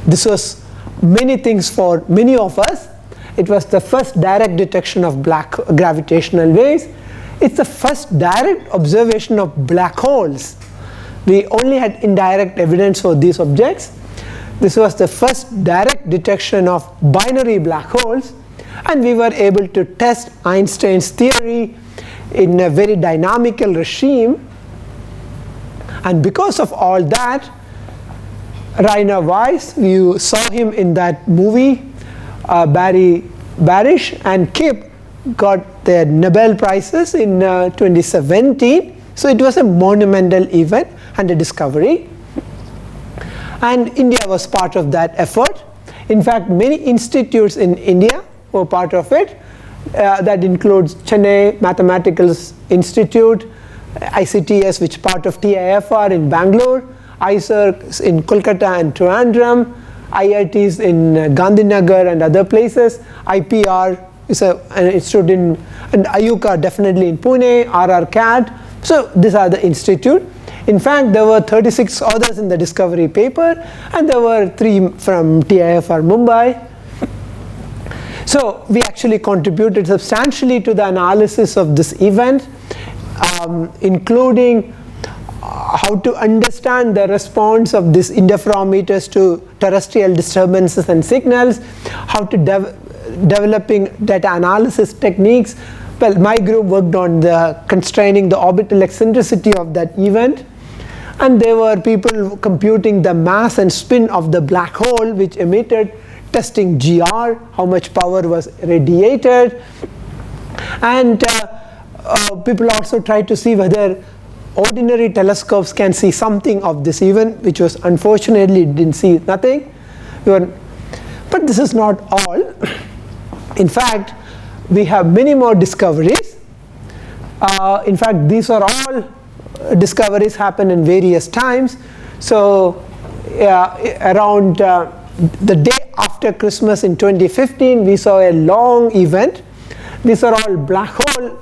This was many things for many of us. It was the first direct detection of gravitational waves. It's the first direct observation of black holes. We only had indirect evidence for these objects. This was the first direct detection of binary black holes, and we were able to test Einstein's theory in a very dynamical regime. And because of all that, Rainer Weiss, you saw him in that movie, Barry Barish and Kip got their Nobel Prizes in 2017. So it was a monumental event and a discovery. And India was part of that effort. In fact, many institutes in India were part of it. That includes Chennai Mathematical Institute, ICTS, which is part of TIFR in Bangalore, ISERC in Kolkata and Trivandrum, IITs in Gandhinagar and other places, IPR is an institute and IUCA definitely in Pune, RRCAD. So these are the institute. In fact, there were 36 authors in the discovery paper, and there were 3 from TIFR Mumbai. So we actually contributed substantially to the analysis of this event, including how to understand the response of these interferometers to terrestrial disturbances and signals, how to developing data analysis techniques. Well, my group worked on constraining the orbital eccentricity of that event, and there were people computing the mass and spin of the black hole which emitted, testing GR, how much power was radiated, and people also tried to see whether ordinary telescopes can see something of this event, which was unfortunately didn't see nothing. But this is not all. In fact, we have many more discoveries. In fact, these are all discoveries happen in various times. So around the day after Christmas in 2015, we saw a long event. These are all black hole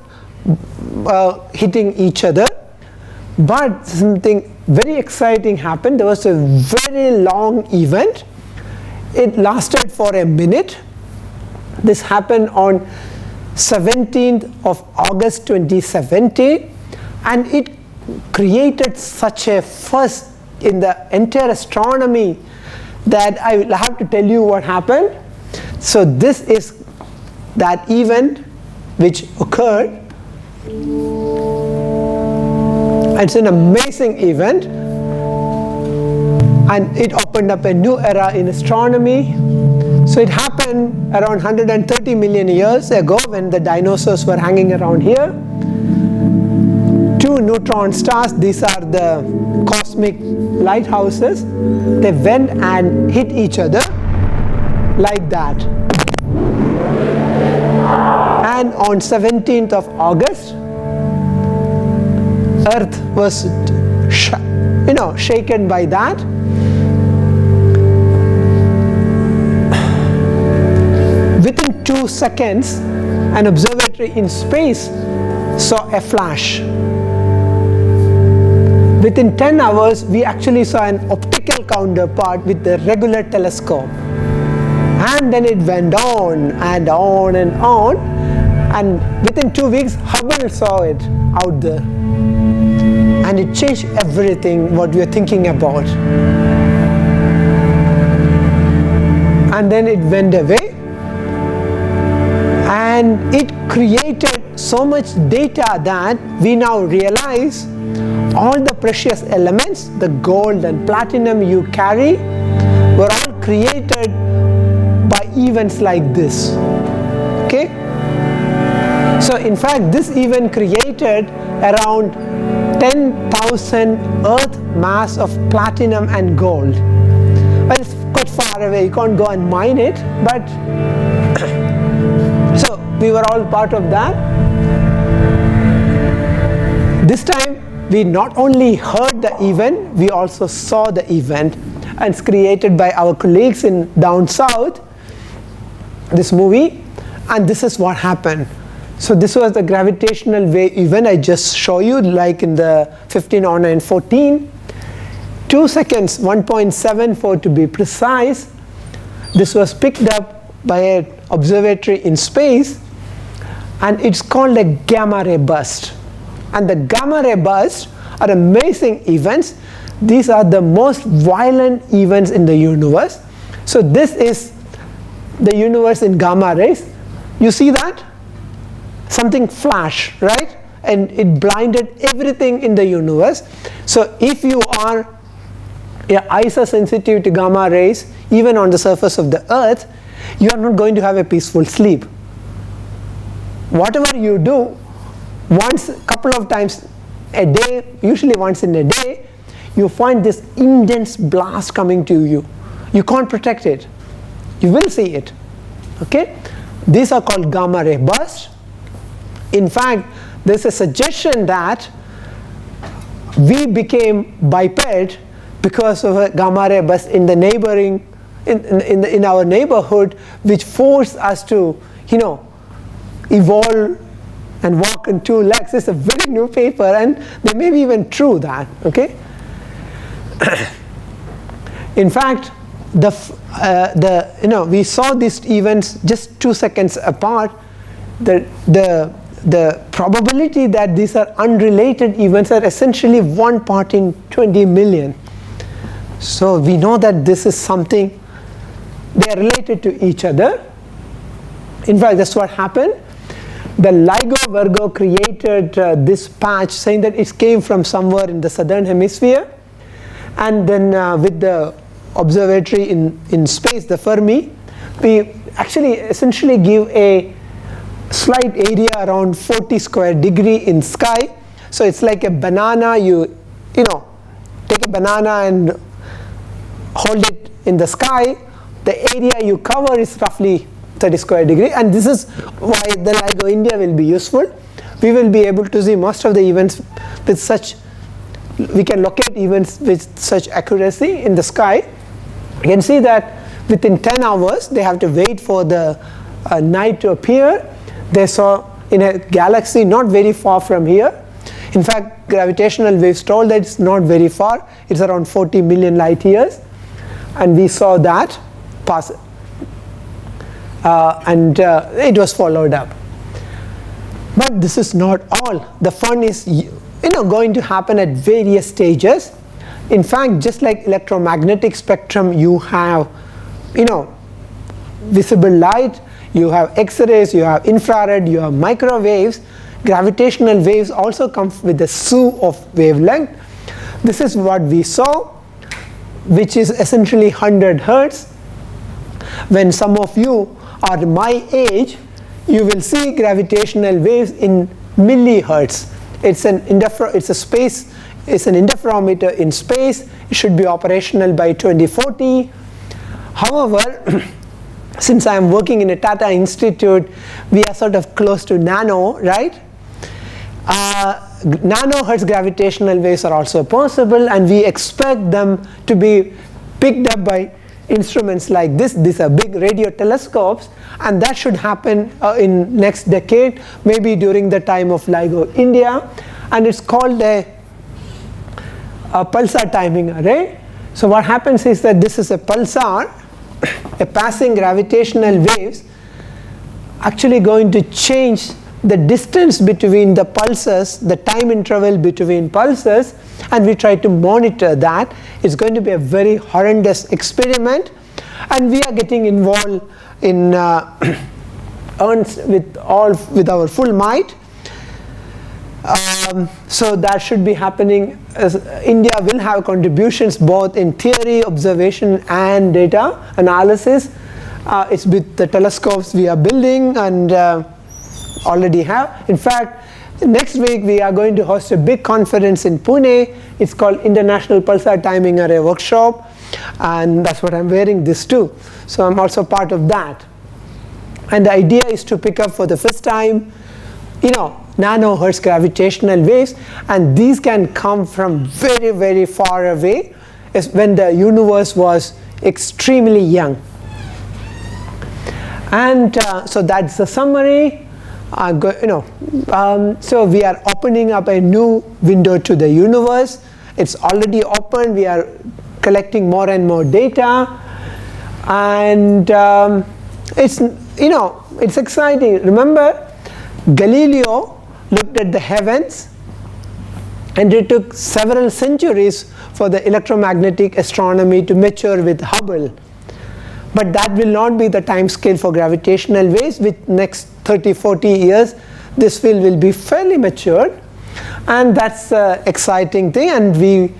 hitting each other. But something very exciting happened. There was a very long event. It lasted for a minute. This happened on 17th of August 2017, and it created such a fuss in the entire astronomy that I will have to tell you what happened. So this is that event which occurred. It's an amazing event, and it opened up a new era in astronomy. So it happened around 130 million years ago when the dinosaurs were hanging around here. 2 neutron stars, these are the cosmic lighthouses, they went and hit each other like that. And on 17th of August, Earth was shaken by that. Within 2 seconds, an observatory in space saw a flash. Within 10 hours, we actually saw an optical counterpart with the regular telescope. And then it went on and on and on. And within 2 weeks, Hubble saw it out there. And it changed everything what we are thinking about. And then it went away. And it created so much data that we now realize all the precious elements, the gold and platinum you carry, were all created by events like this. Okay? So in fact, this event created around 10,000 Earth mass of platinum and gold. Well, it's quite far away, you can't go and mine it, but so we were all part of that. This time we not only heard the event, we also saw the event, and it's created by our colleagues in down south, this movie, and this is what happened. So this was the gravitational wave event I just showed you, like in the 1509-14. 2 seconds, 1.74 to be precise. This was picked up by an observatory in space, and it's called a gamma ray burst. And the gamma ray bursts are amazing events. These are the most violent events in the universe. So this is the universe in gamma rays. You see that? Something flash, right? And it blinded everything in the universe. So if your eyes are sensitive to gamma rays, even on the surface of the Earth, you are not going to have a peaceful sleep. Whatever you do, once, couple of times a day, usually once in a day, you find this intense blast coming to you. You can't protect it. You will see it. Okay? These are called gamma ray bursts. In fact, there's a suggestion that we became biped because of a gamma ray burst in the neighboring, in our neighborhood, which forced us to, evolve and walk on two legs. It's a very new paper, and they may be even true that. Okay. In fact, we saw these events just 2 seconds apart. The probability that these are unrelated events are essentially 1 part in 20 million. So we know that this is something, they are related to each other. In fact, that's what happened. The LIGO Virgo created this patch, saying that it came from somewhere in the southern hemisphere, and then with the observatory in space, the Fermi, we actually essentially give a slight area around 40 square degree in sky. So it's like a banana. You take a banana and hold it in the sky. The area you cover is roughly 30 square degree, and this is why the Ligo India will be useful. We will be able to see most of the events with such, we can locate events with such accuracy in the sky. You can see that within 10 hours they have to wait for the night to appear. They saw in a galaxy not very far from here. In fact, gravitational waves told that it's not very far, it's around 40 million light years, and we saw that pass, and it was followed up. But this is not all. The fun is going to happen at various stages. In fact, just like electromagnetic spectrum, you have visible light, you have X-rays, you have infrared, you have microwaves. Gravitational waves also come with a slew of wavelength. This is what we saw, which is essentially 100 Hertz. When some of you are my age, you will see gravitational waves in millihertz. It's an interferometer in space. It should be operational by 2040. However, since I am working in a Tata Institute, we are sort of close to nano, right? Nanohertz gravitational waves are also possible, and we expect them to be picked up by instruments like this. These are big radio telescopes, and that should happen in next decade, maybe during the time of LIGO India, and it's called a pulsar timing array. So what happens is that this is a pulsar, a passing gravitational waves, actually going to change the distance between the pulses, the time interval between pulses, and we try to monitor that. It's going to be a very horrendous experiment, and we are getting involved in with our full might. So that should be happening. India will have contributions both in theory, observation, and data analysis. It's with the telescopes we are building and already have. In fact, next week we are going to host a big conference in Pune. It's called International Pulsar Timing Array Workshop, and that's what I'm wearing this too. So I'm also part of that. And the idea is to pick up for the first time, nanohertz gravitational waves, and these can come from very, very far away, as when the universe was extremely young. And so that's the summary. So we are opening up a new window to the universe. It's already open. We are collecting more and more data, and it's exciting. Remember, Galileo looked at the heavens, and it took several centuries for the electromagnetic astronomy to mature with Hubble. But that will not be the time scale for gravitational waves. With next 30-40 years, this field will be fairly matured, and that's an exciting thing, and we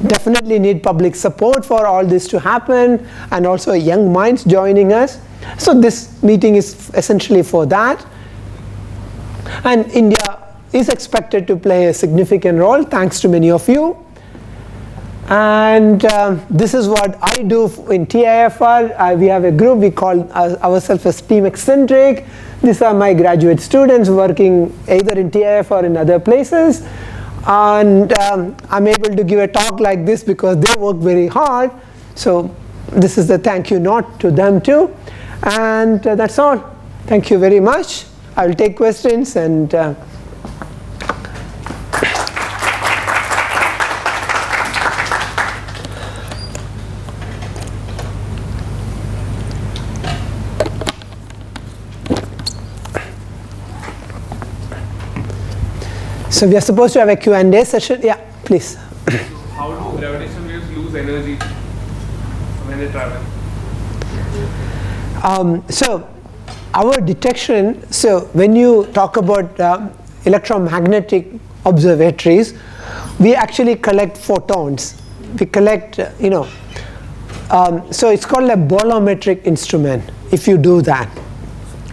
definitely need public support for all this to happen, and also young minds joining us. So this meeting is essentially for that, and India is expected to play a significant role thanks to many of you. And this is what I do in TIFR. We have a group, we call ourselves as Team Eccentric. These are my graduate students working either in TIF or in other places. And I'm able to give a talk like this because they work very hard. So this is the thank you note to them too. And that's all. Thank you very much. I will take questions and so we are supposed to have a Q&A session. Yeah, please. How do gravitational waves lose energy when they travel? So our detection, so when you talk about electromagnetic observatories, we actually collect photons. We collect, so it's called a bolometric instrument if you do that.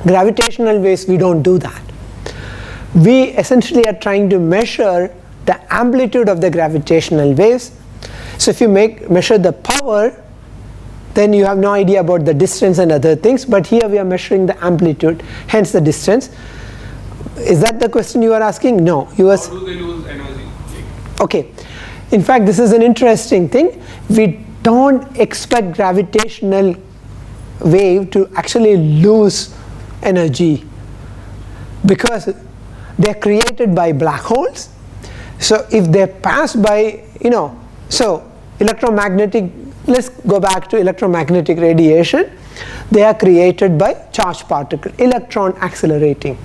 Gravitational waves, we don't do that. We essentially are trying to measure the amplitude of the gravitational waves. So if you measure the power, then you have no idea about the distance and other things, but here we are measuring the amplitude, hence the distance. Is that the question you are asking? No. How do they lose energy? Okay. In fact, this is an interesting thing. We don't expect gravitational wave to actually lose energy because they are created by black holes. So if they pass by, so electromagnetic, let's go back to electromagnetic radiation. They are created by charged particle, electron accelerating.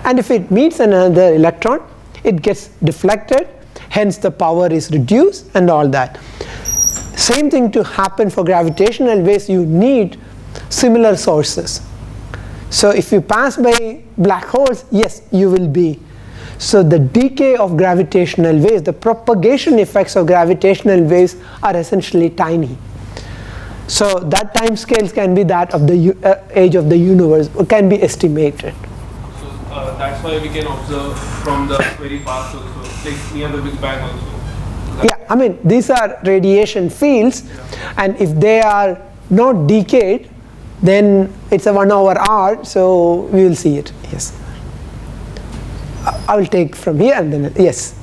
And if it meets another electron, it gets deflected, hence the power is reduced and all that. Same thing to happen for gravitational waves, you need similar sources. So if you pass by black holes, yes, you will be. So the decay of gravitational waves, the propagation effects of gravitational waves are essentially tiny. So that time scales can be that of the age of the universe, or can be estimated. So that's why we can observe from the very past also, like near the Big Bang also. Yeah, I mean, these are radiation fields, and if they are not decayed, then it's a 1 over r, so we will see it. Yes. I will take from here and then, yes.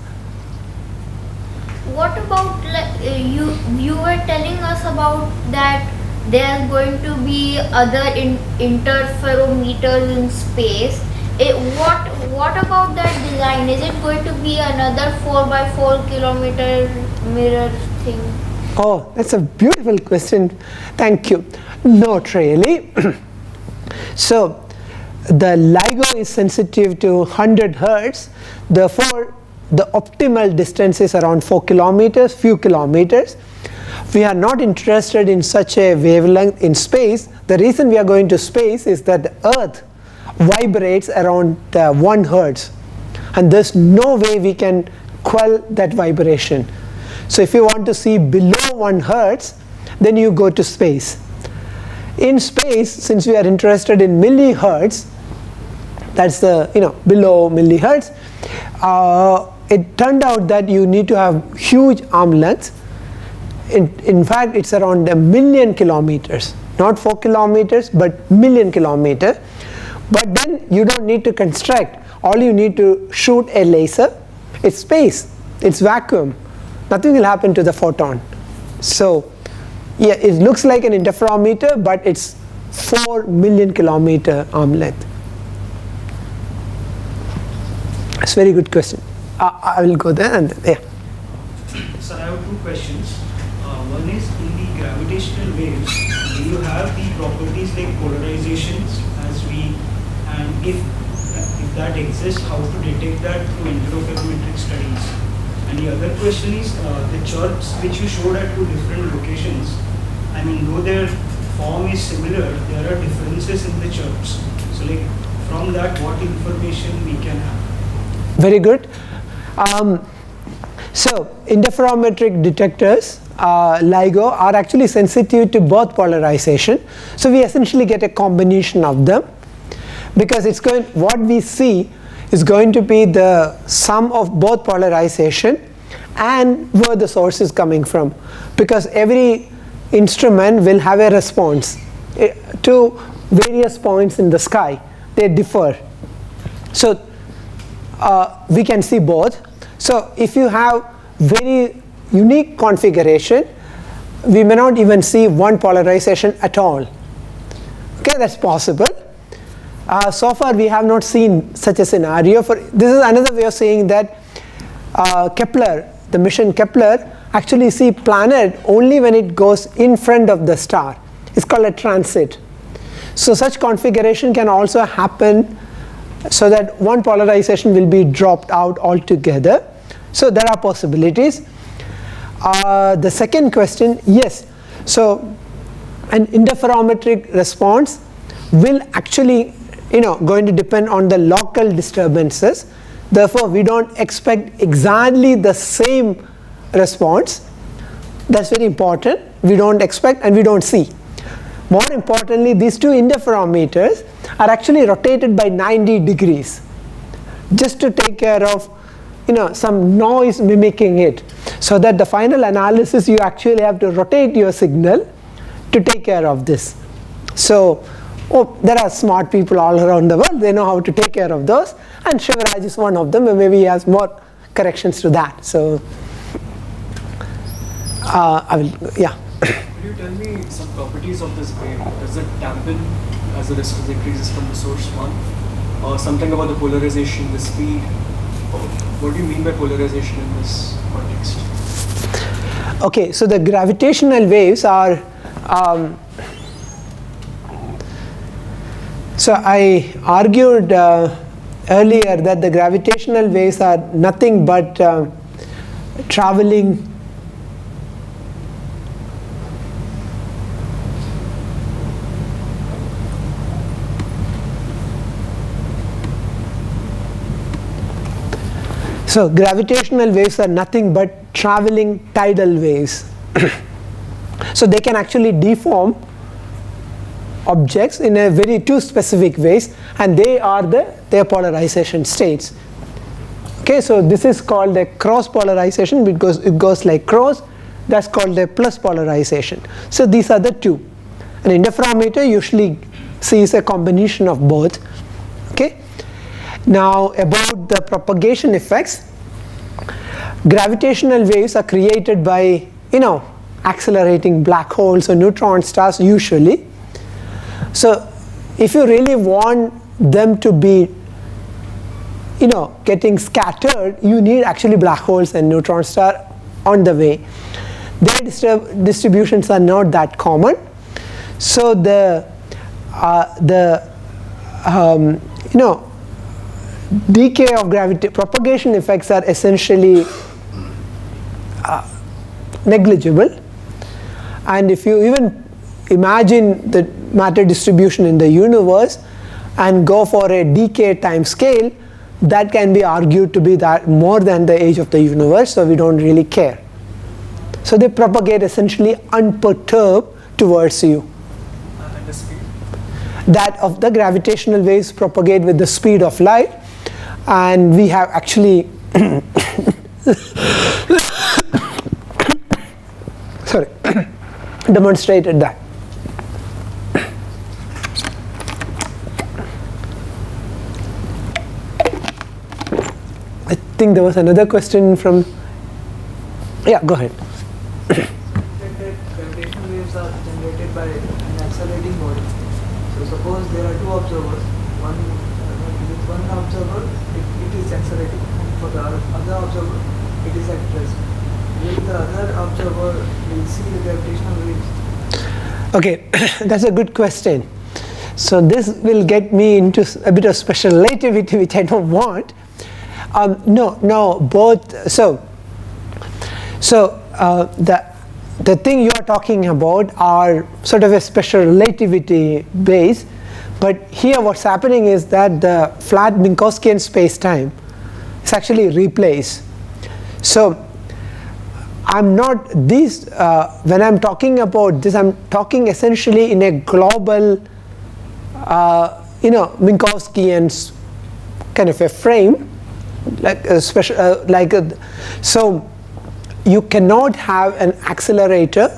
What about you were telling us about that there are going to be other interferometers in space. What about that design? Is it going to be another 4x4 kilometer mirror thing? Oh, that's a beautiful question. Thank you. Not really. So the LIGO is sensitive to 100 Hertz. Therefore, the optimal distance is around 4 kilometers, few kilometers. We are not interested in such a wavelength in space. The reason we are going to space is that the Earth vibrates around 1 Hertz. And there's no way we can quell that vibration. So if you want to see below 1 Hertz, then you go to space. In space, since we are interested in millihertz, that's the, below millihertz, it turned out that you need to have huge arm lengths. In fact, it's around 1 million kilometers, not 4 kilometers, but 1 million kilometers. But then you don't need to construct. All you need to shoot a laser. It's space. It's vacuum. Nothing will happen to the photon. So, yeah, it looks like an interferometer, but it's 4 million kilometer arm length. That's a very good question. I will go there and yeah. So I have 2 questions. One is, in the gravitational waves, do you have the properties like polarizations and if that exists, how to detect that through interferometric studies? And the other question is, the chirps which you showed at 2 different locations, I mean, though their form is similar, there are differences in the chirps. So like, from that, what information we can have? Very good. So interferometric detectors, LIGO, are actually sensitive to both polarization. So we essentially get a combination of them, because what we see is going to be the sum of both polarization and where the source is coming from, because every instrument will have a response to various points in the sky. They differ. So we can see both. So if you have very unique configuration, we may not even see one polarization at all. Okay, that's possible. So far we have not seen such a scenario. This is another way of saying that Kepler, the mission Kepler, actually see planet only when it goes in front of the star. It's called a transit. So such configuration can also happen so that one polarization will be dropped out altogether. So there are possibilities. The second question, yes. So an interferometric response will actually, going to depend on the local disturbances. Therefore, we don't expect exactly the same response. That's very important. We don't expect and we don't see. More importantly, these two interferometers are actually rotated by 90 degrees just to take care of some noise mimicking it, so that the final analysis you actually have to rotate your signal to take care of this. So there are smart people all around the world, they know how to take care of those, and Shivaraj is one of them, and maybe he has more corrections to that. So I will, yeah. Could you tell me some properties of this wave? Does it dampen as the distance increases from the source one? Or something about the polarization, the speed? What do you mean by polarization in this context? Okay, so the gravitational waves are, so I argued earlier that the gravitational waves are nothing but traveling So gravitational waves are nothing but traveling tidal waves. So they can actually deform objects in a very two specific ways, and they are their polarization states. Okay, so this is called a cross polarization because it goes like cross. That's called a plus polarization. So these are the two. An interferometer usually sees a combination of both. Okay. Now about the propagation effects, gravitational waves are created by accelerating black holes or neutron stars usually. So if you really want them to be getting scattered, you need actually black holes and neutron star on the way. Their distributions are not that common. So the decay of gravity propagation effects are essentially negligible, and if you even imagine the matter distribution in the universe and go for a decay time scale, that can be argued to be that more than the age of the universe, so we don't really care. So they propagate essentially unperturbed towards you. And the speed? That of the gravitational waves propagate with the speed of light, and we have actually sorry demonstrated that. I think there was another question from, yeah, go ahead. Gravitational waves are generated by an accelerating body. So suppose there are two observers. With one observer it is accelerating, and for the other observer it is at rest. Will the other observer will see the gravitational waves? Okay, that's a good question. So this will get me into a bit of special relativity, which I don't want. No, both. So the thing you are talking about are sort of a special relativity base, but here what's happening is that the flat Minkowskian space-time is actually replaced. So I'm not these when I'm talking about this, I'm talking essentially in a global Minkowskian kind of a frame, like a special so you cannot have an accelerator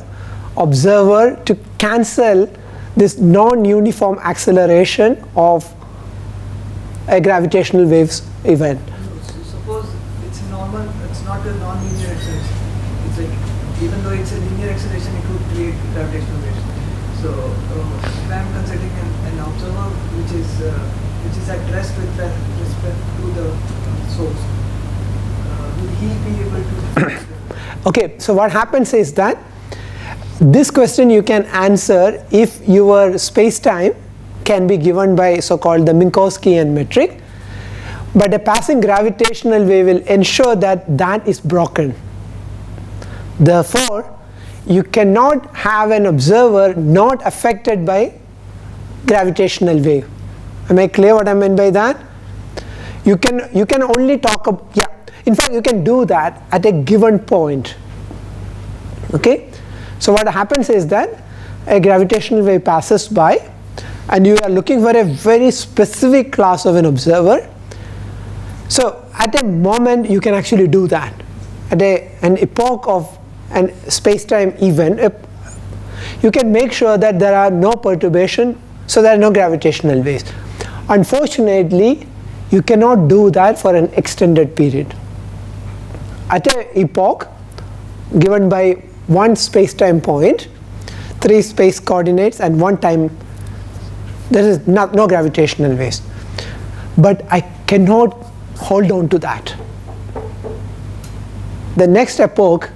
observer to cancel this non-uniform acceleration of a gravitational waves event. So suppose it's normal, it's not a non-linear acceleration. It's like, even though it's a linear acceleration, it would create gravitational waves. So if I'm considering an observer which is at rest with respect to the source, will he be able to? Okay, so what happens is that this question you can answer if your space-time can be given by so-called the Minkowskian metric, but a passing gravitational wave will ensure that that is broken. Therefore, you cannot have an observer not affected by gravitational wave. Am I clear what I mean by that? You can only talk about, yeah, in fact you can do that at a given point. Okay, so what happens is that a gravitational wave passes by and you are looking for a very specific class of an observer. So at a moment you can actually do that. At an epoch of an space-time event, you can make sure that there are no perturbation, so there are no gravitational waves. Unfortunately, you cannot do that for an extended period. At an epoch given by one space-time point, 3 space coordinates and 1 time, there is no gravitational waves. But I cannot hold on to that. The next epoch,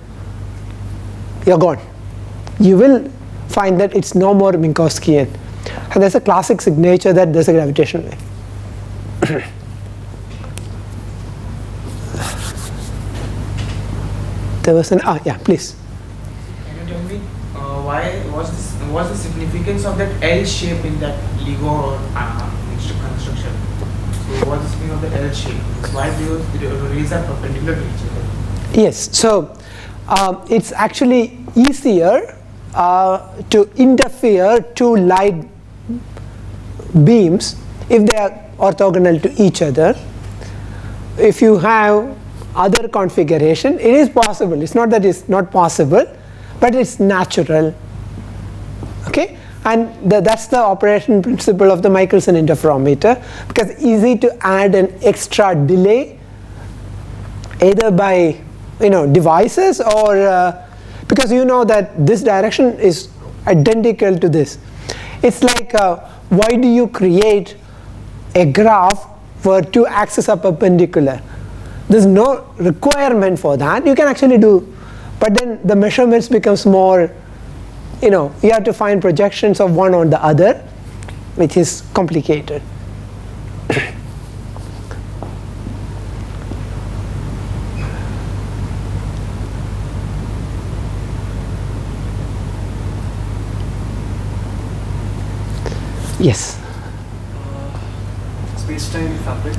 you're gone. You will find that it's no more Minkowskian. And there's a classic signature that there's a gravitational wave. There was an, yeah, please. Can you tell me why was the significance of that L shape in that Ligo construction? So what's the significance of the L shape? Why do the rays are perpendicular to each other? Yes, so it's actually easier to interfere 2 light beams if they are orthogonal to each other. If you have other configuration, it is possible. It's not that it's not possible, but it's natural. Okay, and that's the operation principle of the Michelson interferometer, because it's easy to add an extra delay either by devices or because you know that this direction is identical to this. It's like why do you create a graph where 2 axes are perpendicular? There's no requirement for that. You can actually do, but then the measurements becomes more, you have to find projections of one on the other, which is complicated. Yes. Space-time fabric.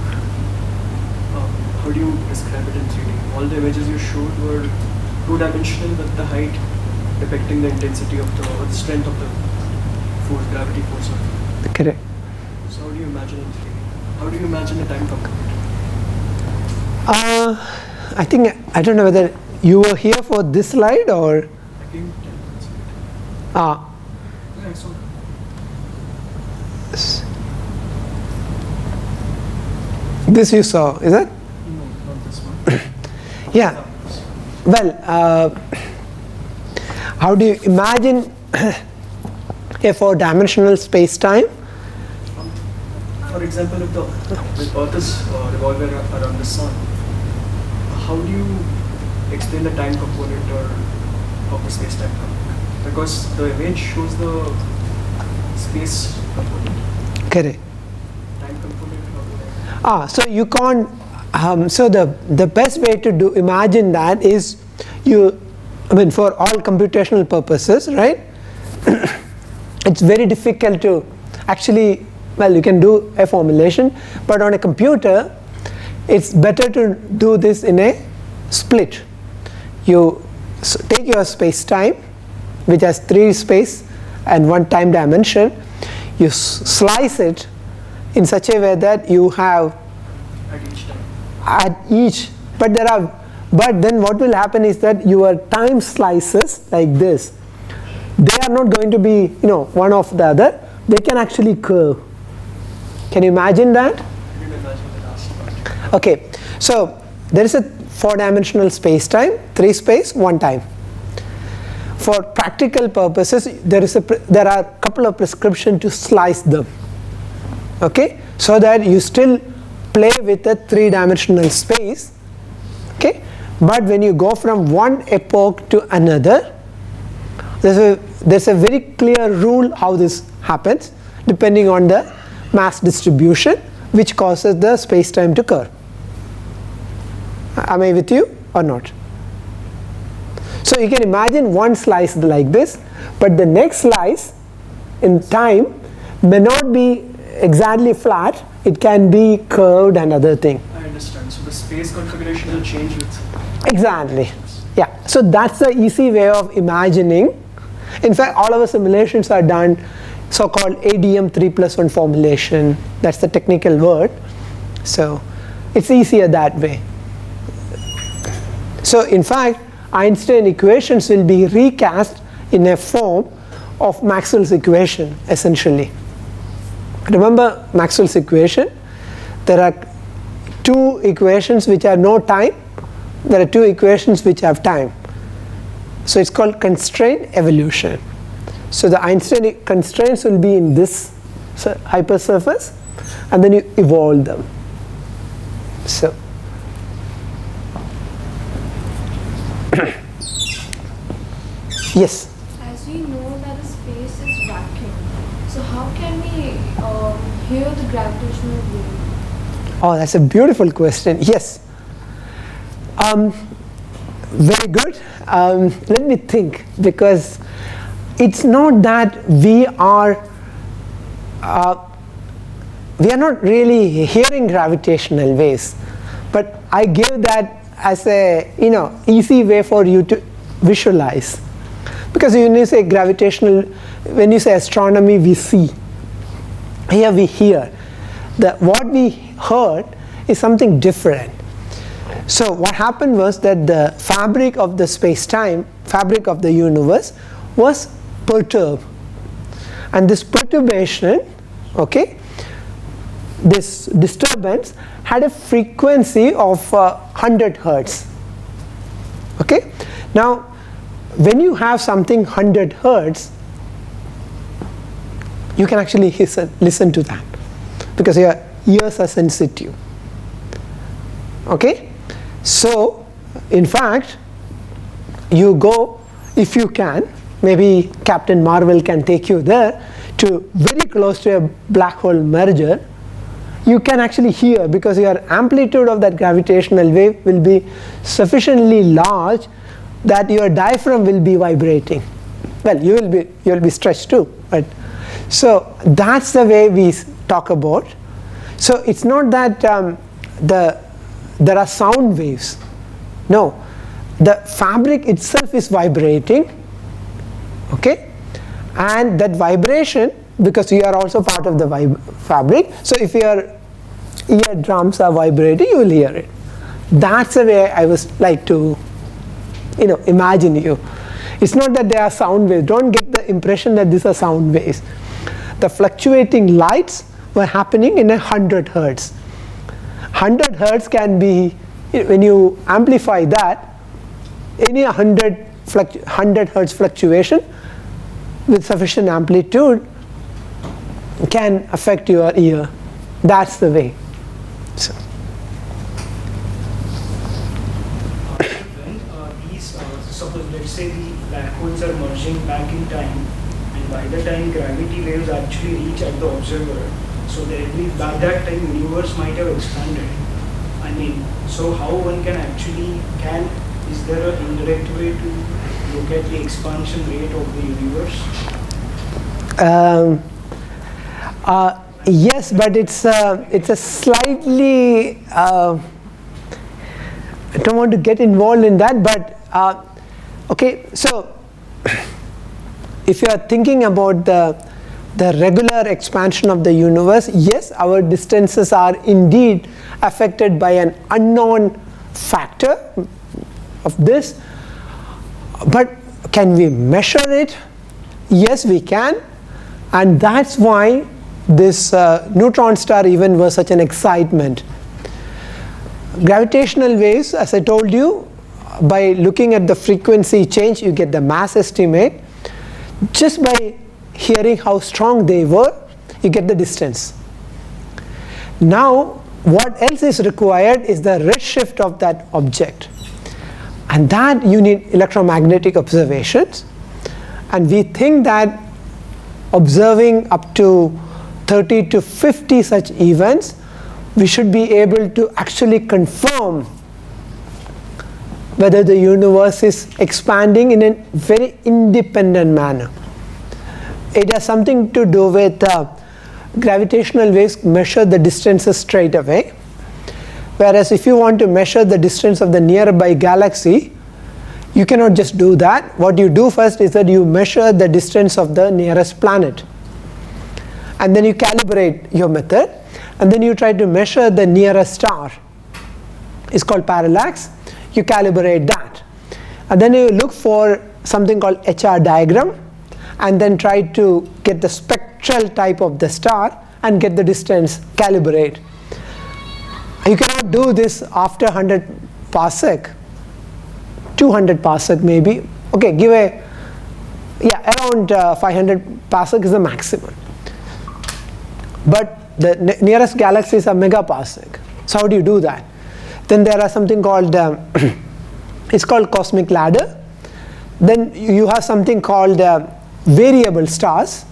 How do you describe it in 3D? All the images you showed were 2-dimensional with the height depicting the intensity of the strength of the force, gravity force of it. Correct. So how do you imagine in 3D? How do you imagine the time component? I think, I don't know whether you were here for this slide or. I came 10 minutes late. Yeah, I saw that. This you saw, is it? No, not this one. Yeah. Well, how do you imagine a 4-dimensional space-time? For example, if the Earth is revolving around the Sun, how do you explain the time component of the space-time fabric? Because the image shows the space component. Correct. Time component. So you can't. So the best way to imagine that is for all computational purposes, right? It's very difficult to actually. Well, you can do a formulation, but on a computer, it's better to do this in a split. You take your space-time, which has 3 space and 1 time dimension. You slice it in such a way that you have at each, but there are But then what will happen is that your time slices like this, they are not going to be one of the other, they can actually curve. Can you imagine that? Okay, so there is a 4-dimensional space-time, 3 space, 1 time. For practical purposes, there are a couple of prescriptions to slice them, okay, so that you still play with a 3-dimensional space, okay. But when you go from one epoch to another, there's a very clear rule how this happens, depending on the mass distribution, which causes the space-time to curve. Am I with you or not? So you can imagine one slice like this, but the next slice in time may not be exactly flat, it can be curved and other thing. I understand. So the space configuration will change with... Exactly. Yeah. So that's the easy way of imagining. In fact, all our simulations are done so-called ADM 3+1 formulation. That's the technical word. So it's easier that way. So in fact, Einstein equations will be recast in a form of Maxwell's equation, essentially. Remember Maxwell's equation? There are 2 equations which are no time. There are 2 equations which have time. So it's called constraint evolution. So the Einstein constraints will be in this hypersurface, and then you evolve them. So yes. As we know that the space is vacuum, so how can we hear the gravitational wave? Oh, that's a beautiful question. Yes. Very good. Let me think, because it's not that we are not really hearing gravitational waves, but I give that as a easy way for you to visualize. Because when you say gravitational, when you say astronomy, we see. Here we hear. What we heard is something different. So what happened was that the fabric of the space-time, fabric of the universe, was perturbed. And this perturbation, okay, this disturbance had a frequency of 100 Hertz. Okay? Now, when you have something 100 Hertz, you can actually listen to that, because your ears are sensitive. Okay? So, in fact, you go, if you can, maybe Captain Marvel can take you there, to very close to a black hole merger, you can actually hear, because your amplitude of that gravitational wave will be sufficiently large that your diaphragm will be vibrating. Well, you will be stretched too, but so that's the way we talk about. So it's not that there are sound waves. No, the fabric itself is vibrating, okay, and that vibration, because you are also part of the fabric, so if your eardrums are vibrating, you will hear it. That's the way I was like to imagine you. It's not that they are sound waves. Don't get the impression that these are sound waves. The fluctuating lights were happening in 100 Hertz. 100 Hertz can be, when you amplify that, any 100 Hertz fluctuation with sufficient amplitude can affect your ear. That's the way. So. Suppose, let's say the black holes are merging back in time, and by the time gravity waves actually reach at the observer, so by that time universe might have expanded. I mean, so how one can actually is there an indirect way to look at the expansion rate of the universe? Yes, but it's a slightly. I don't want to get involved in that, but okay. So if you are thinking about the regular expansion of the universe, yes, our distances are indeed affected by an unknown factor, of this. But can we measure it? Yes, we can, and that's why this neutron star event was such an excitement. Gravitational waves, as I told you, by looking at the frequency change, you get the mass estimate. Just by hearing how strong they were, you get the distance. Now, what else is required is the redshift of that object, and that you need electromagnetic observations. And we think that observing up to 30 to 50 such events, we should be able to actually confirm whether the universe is expanding in a very independent manner. It has something to do with gravitational waves measure the distances straight away, whereas if you want to measure the distance of the nearby galaxy, you cannot just do that. What you do first is that you measure the distance of the nearest planet, and then you calibrate your method, and then you try to measure the nearest star. It's called parallax. You calibrate that, and then you look for something called HR diagram, and then try to get the spectral type of the star and get the distance, calibrate. You cannot do this after 100 parsec, 200 parsec maybe. Okay, give a, around 500 parsec is the maximum. But the nearest galaxies are megaparsec. So how do you do that? Then there are something called, it's called cosmic ladder. Then you have something called variable stars.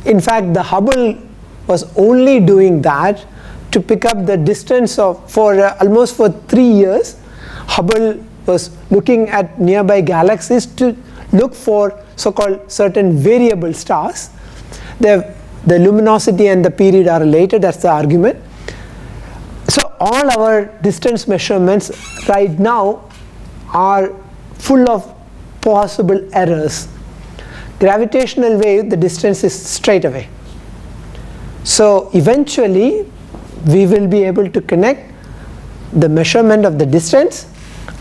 In fact, the Hubble was only doing that to pick up the distance of, almost for 3 years, Hubble was looking at nearby galaxies to look for so-called certain variable stars. The luminosity and the period are related, that's the argument. So all our distance measurements right now are full of possible errors. Gravitational wave, the distance is straight away. So eventually we will be able to connect the measurement of the distance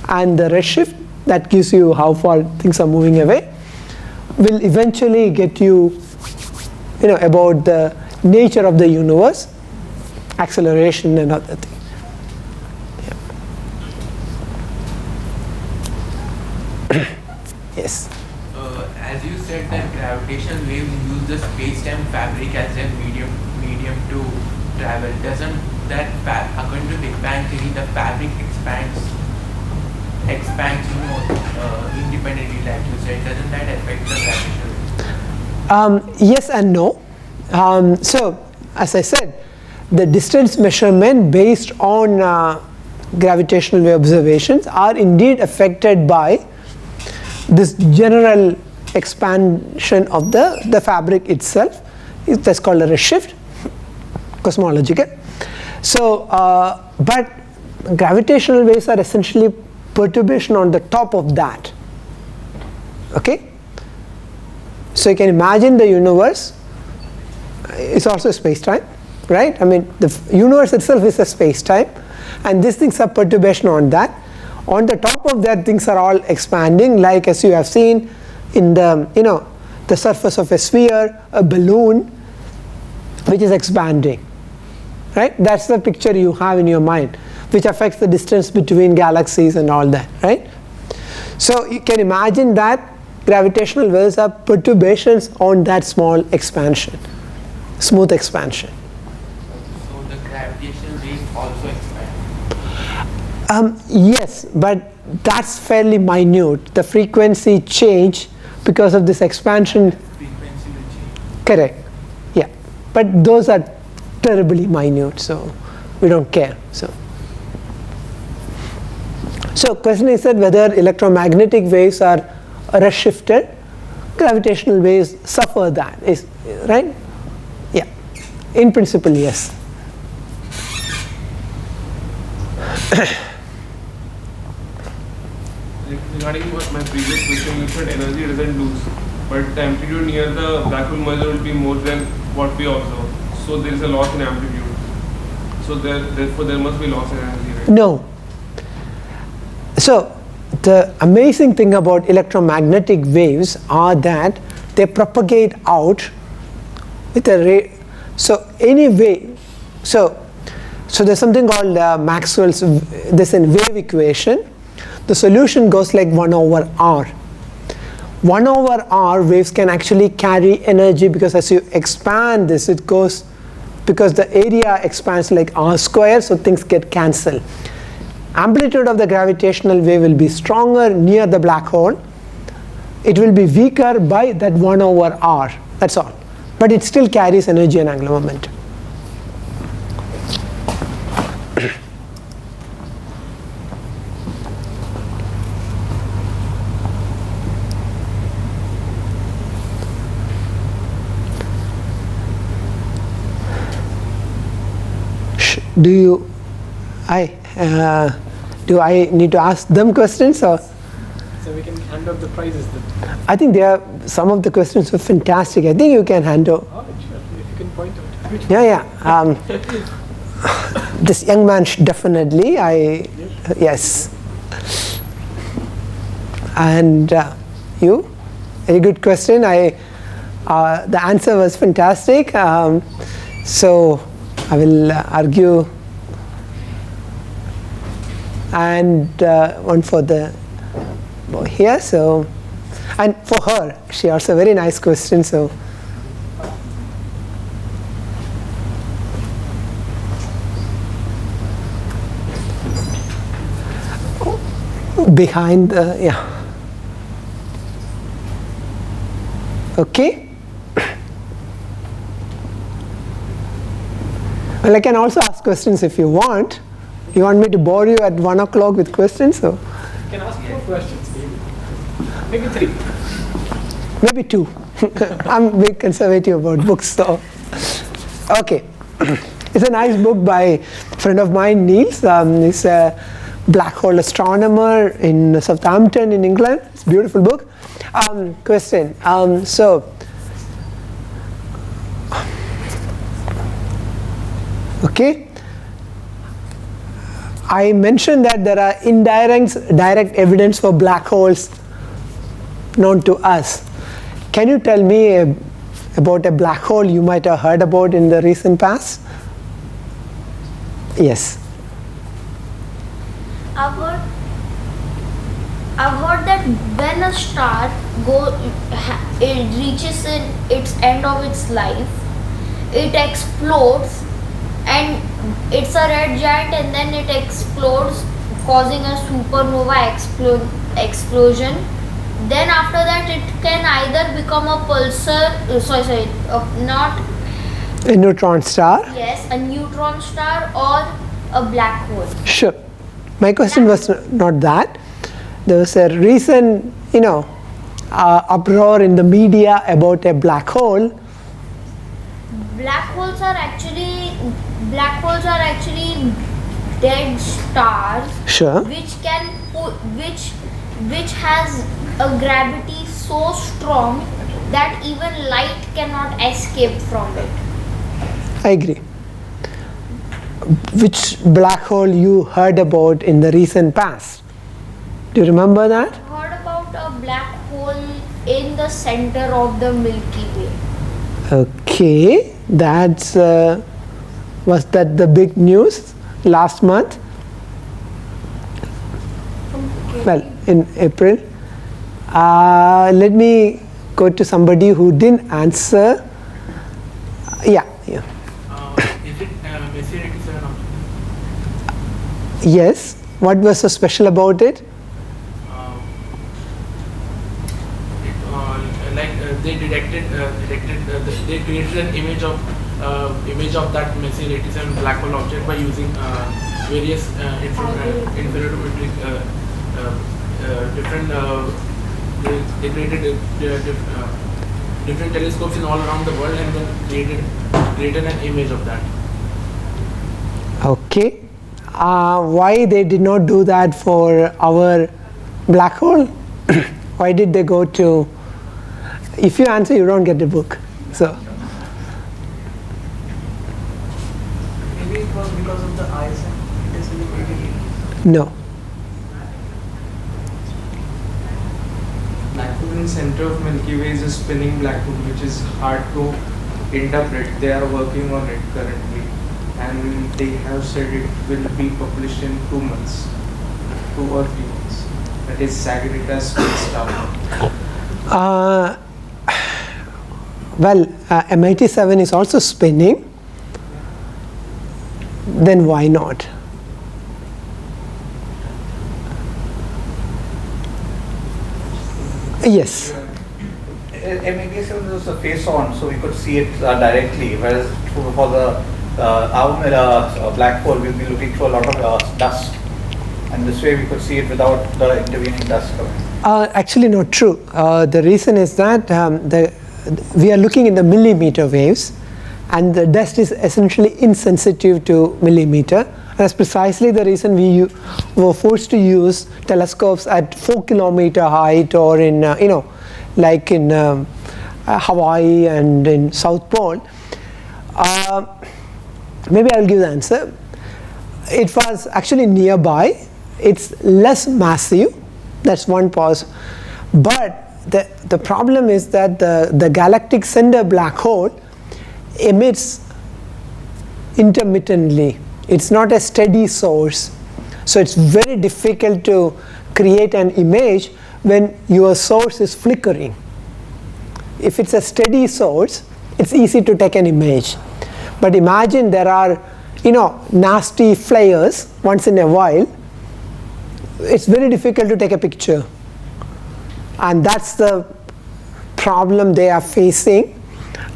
and the redshift that gives you how far things are moving away, will eventually get you, about the nature of the universe, acceleration and other things. Yes. As you said that gravitational waves use the space-time fabric as a medium to travel. Doesn't that, according to Big Bang theory, the fabric expands independently, like you said? Doesn't that affect the gravitational waves? Yes and no. So, as I said, the distance measurement based on gravitational wave observations are indeed affected by this general expansion of the fabric itself. That's called a redshift, cosmological. So, but gravitational waves are essentially perturbation on the top of that. Okay? So you can imagine the universe is also space-time, right? I mean, the universe itself is a space-time, and these things are perturbation on that. On the top of that, things are all expanding, like as you have seen in the the surface of a sphere, a balloon, which is expanding, right? That's the picture you have in your mind, which affects the distance between galaxies and all that, right? So you can imagine that gravitational waves are perturbations on that small expansion, smooth expansion. So the gravitational waves also expand? Yes, but that's fairly minute. The frequency change because of this expansion. Frequency will change. Correct. Yeah, but those are terribly minute, so we don't care. So question is that whether electromagnetic waves are redshifted, gravitational waves suffer that, is right? Yeah, in principle, yes. Regarding my previous question, you said energy doesn't lose, but the amplitude near the black hole merger will be more than what we observe. So there is a loss in amplitude. So therefore there must be loss in energy, right? No. So the amazing thing about electromagnetic waves are that they propagate out with a rate. So any wave, so there's something called Maxwell's this in wave equation. The solution goes like 1 over r. 1 over r waves can actually carry energy, because as you expand this, it goes, because the area expands like r square, so things get cancelled. Amplitude of the gravitational wave will be stronger near the black hole. It will be weaker by that 1 over r, that's all. But it still carries energy and angular momentum. Do I need to ask them questions, or? So we can hand out the prizes then. I think some of the questions were fantastic. I think you can hand out. Oh, sure. If you can point out. Yeah. This young man definitely. Yes. And you, very good question. The answer was fantastic. So I will argue. And one for the boy here. So, and for her, she asked a very nice question. So, behind the Okay. Well, I can also ask questions if you want. You want me to bore you at 1 o'clock with questions? So? You can ask 4 questions, maybe 3. Maybe 2. I'm a bit conservative about books, so. Okay. It's a nice book by a friend of mine, Niels. He's a black hole astronomer in Southampton in England. It's a beautiful book. Question. Okay. I mentioned that there are direct evidence for black holes known to us. Can you tell me about a black hole you might have heard about in the recent past? Yes. I've heard that when a star it reaches its end of its life, it explodes, and it's a red giant, and then it explodes, causing a supernova explosion. Then after that, it can either become a pulsar, not a neutron star. Yes, a neutron star or a black hole. Sure. My question was not that. There was a recent, uproar in the media about a black hole. Black holes are actually dead stars. Sure. Which has a gravity so strong that even light cannot escape from it. I agree. Which black hole you heard about in the recent past? Do you remember that? I heard about a black hole in the center of the Milky Way. Okay, that's was that the big news last month? Well, in April. Let me go to somebody who didn't answer. Yeah. Is it Messier 87 object? Yes. What was so special about it? They they created an image of that Messier 87 black hole object by using various interferometric different. They created different telescopes in all around the world, and then created an image of that. Okay. Why they did not do that for our black hole? Why did they go to? If you answer, you don't get the book. So. Maybe it was because of the ISM. It is illuminated. No. black hole in center of Milky Way is a spinning black hole, which is hard to interpret. They are working on it currently, and they have said it will be published in 2 months, 2 or 3 months. That is Sagittarius star. Well, MIT-7 is also spinning. Then why not? Yes. MIT-7 was a face-on, so we could see it directly, whereas for the our black hole, we'll be looking for a lot of dust, and this way we could see it without the intervening dust coming. Actually not true. The reason is that we are looking in the millimeter waves, and the dust is essentially insensitive to millimeter. That's precisely the reason we were forced to use telescopes at 4 kilometer height, or in like in Hawaii and in South Pole. Maybe I'll give the answer. It was actually nearby. It's less massive. That's one pause. But the problem is that the galactic center black hole emits intermittently. It's not a steady source. So it's very difficult to create an image when your source is flickering. If it's a steady source, it's easy to take an image. But imagine there are, nasty flares once in a while. It's very difficult to take a picture. And that's the problem they are facing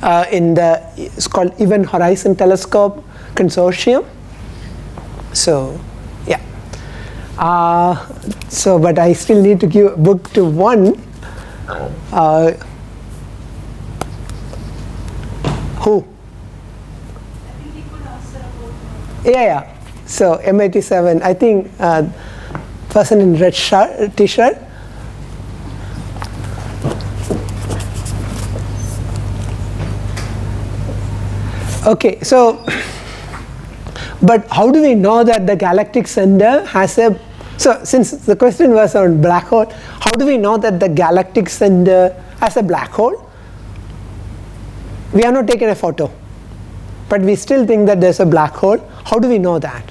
it's called Event Horizon Telescope Consortium. So, yeah. But I still need to give a book to one. Who? Yeah. So MIT-7, I think person in red t-shirt. Okay, so, but how do we know that the galactic center has a, so since the question was on black hole, how do we know that the galactic center has a black hole? We have not taken a photo, but we still think that there's a black hole. How do we know that?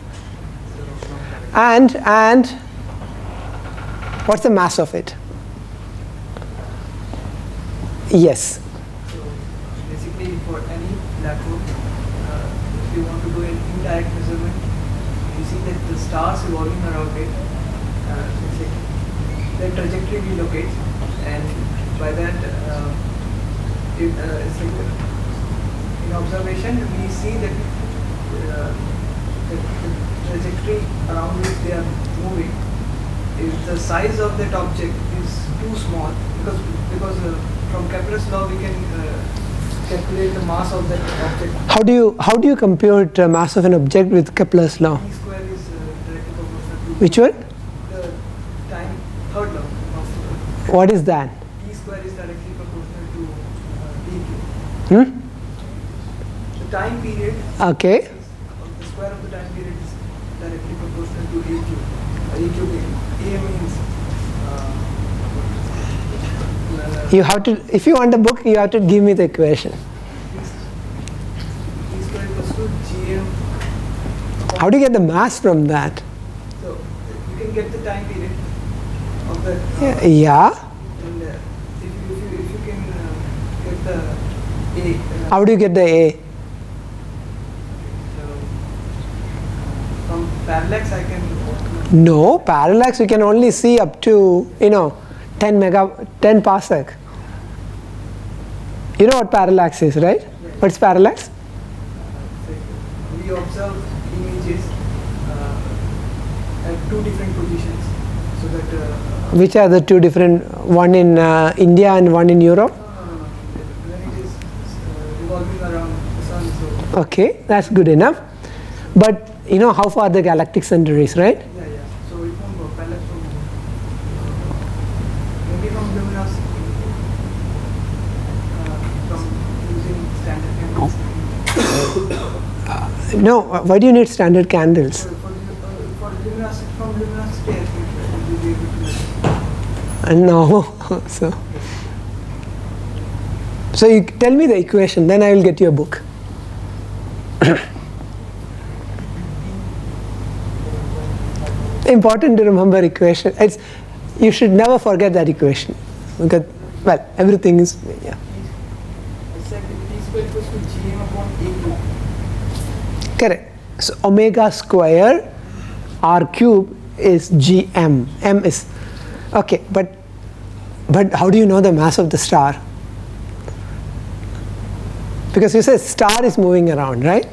And what's the mass of it? Yes. So basically, for any black hole, if you want to do an indirect measurement, you see that the stars evolving around it, their trajectory we locate, and by that, it's like in observation we see that the trajectory around which they are moving, if the size of that object is too small, because from Kepler's law we can calculate the mass of that object. How do you compute mass of an object with Kepler's law? E square is directly proportional to Which one? the time, third law of What is that? E square is directly proportional to dq. Hmm? The time period. Okay. The square of the time period is directly proportional to AQ. AQ means You have to, if you want a book, you have to give me the equation. E square equals to GM. How do you get the mass from that? So you can get the time period of the. Yeah. And if you can get the A. How do you get the A? From parallax I can. No, parallax you can only see up to 10 parsec. You know what parallax is, right? Yeah. What's parallax? We observe images at two different positions, so that. Which are the two different? One in India and one in Europe. No. When it is revolving around the sun, so. Okay, that's good enough. But you know how far the galactic center is, right? Yeah. So it won't go parallax from maybe from luminosity, from using standard candles. No, why do you need standard candles? For luminosity, from luminosity, I think we'll be able to. No. So you tell me the equation, then I will get you a book. Important to remember equation. You should never forget that equation. Because, well, everything is, yeah. It's like T square equals to Gm upon A cube. Correct. So omega square r cube is Gm. M is, okay, but how do you know the mass of the star? Because you say star is moving around, right?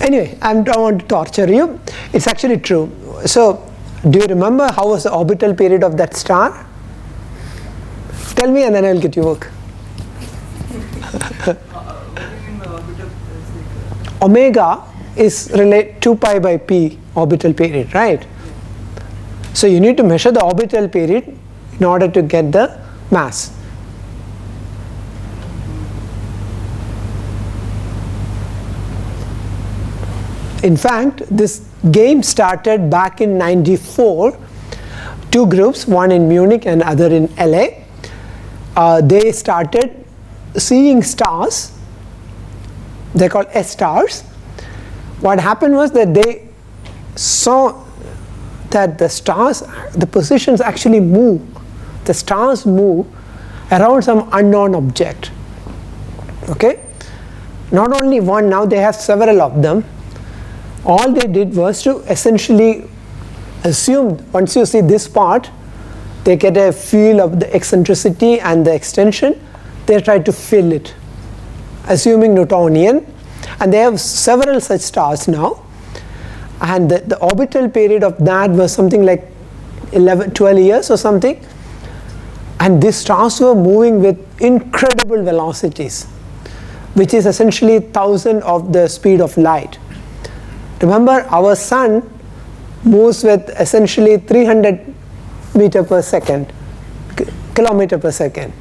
Anyway, I don't want to torture you. It's actually true. So, do you remember how was the orbital period of that star? Tell me and then I will get you work. Omega is relate 2 pi by p orbital period, right? So you need to measure the orbital period in order to get the mass. In fact, this game started back in '94. Two groups, one in Munich and other in LA. They started seeing stars. They're called S stars. What happened was that they saw that the stars, the positions actually move. The stars move around some unknown object. Okay? Not only one, now they have several of them. All they did was to essentially assume, once you see this part, they get a feel of the eccentricity and the extension. They try to fill it, assuming Newtonian. And they have several such stars now. And the orbital period of that was something like 12 years or something. And these stars were moving with incredible velocities, which is essentially 1,000 of the speed of light. Remember, our sun moves with essentially 300 meter per second, kilometer per second.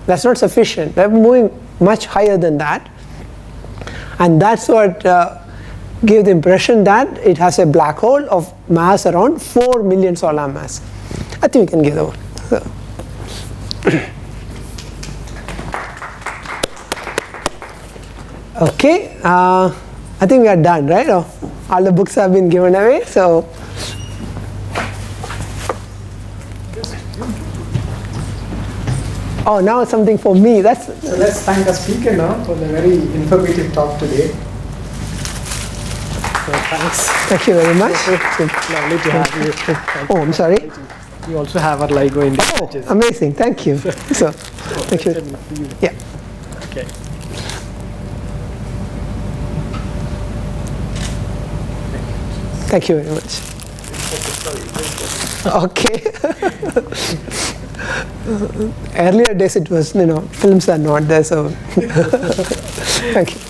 That's not sufficient. They're moving much higher than that. And that's what gave the impression that it has a black hole of mass around 4 million solar mass. I think we can give that one. So. Okay, I think we are done, right? All the books have been given away, so. Oh, now something for me. So let's thank our speaker now for the very informative talk today. So thanks. Thank you very much. Lovely to have you. Oh, I'm sorry. We also have our Ligo India. Oh, amazing. Thank you. So, thank you. Yeah. Okay. Thank you very much. Okay. Earlier days it was, films are not there, so thank you.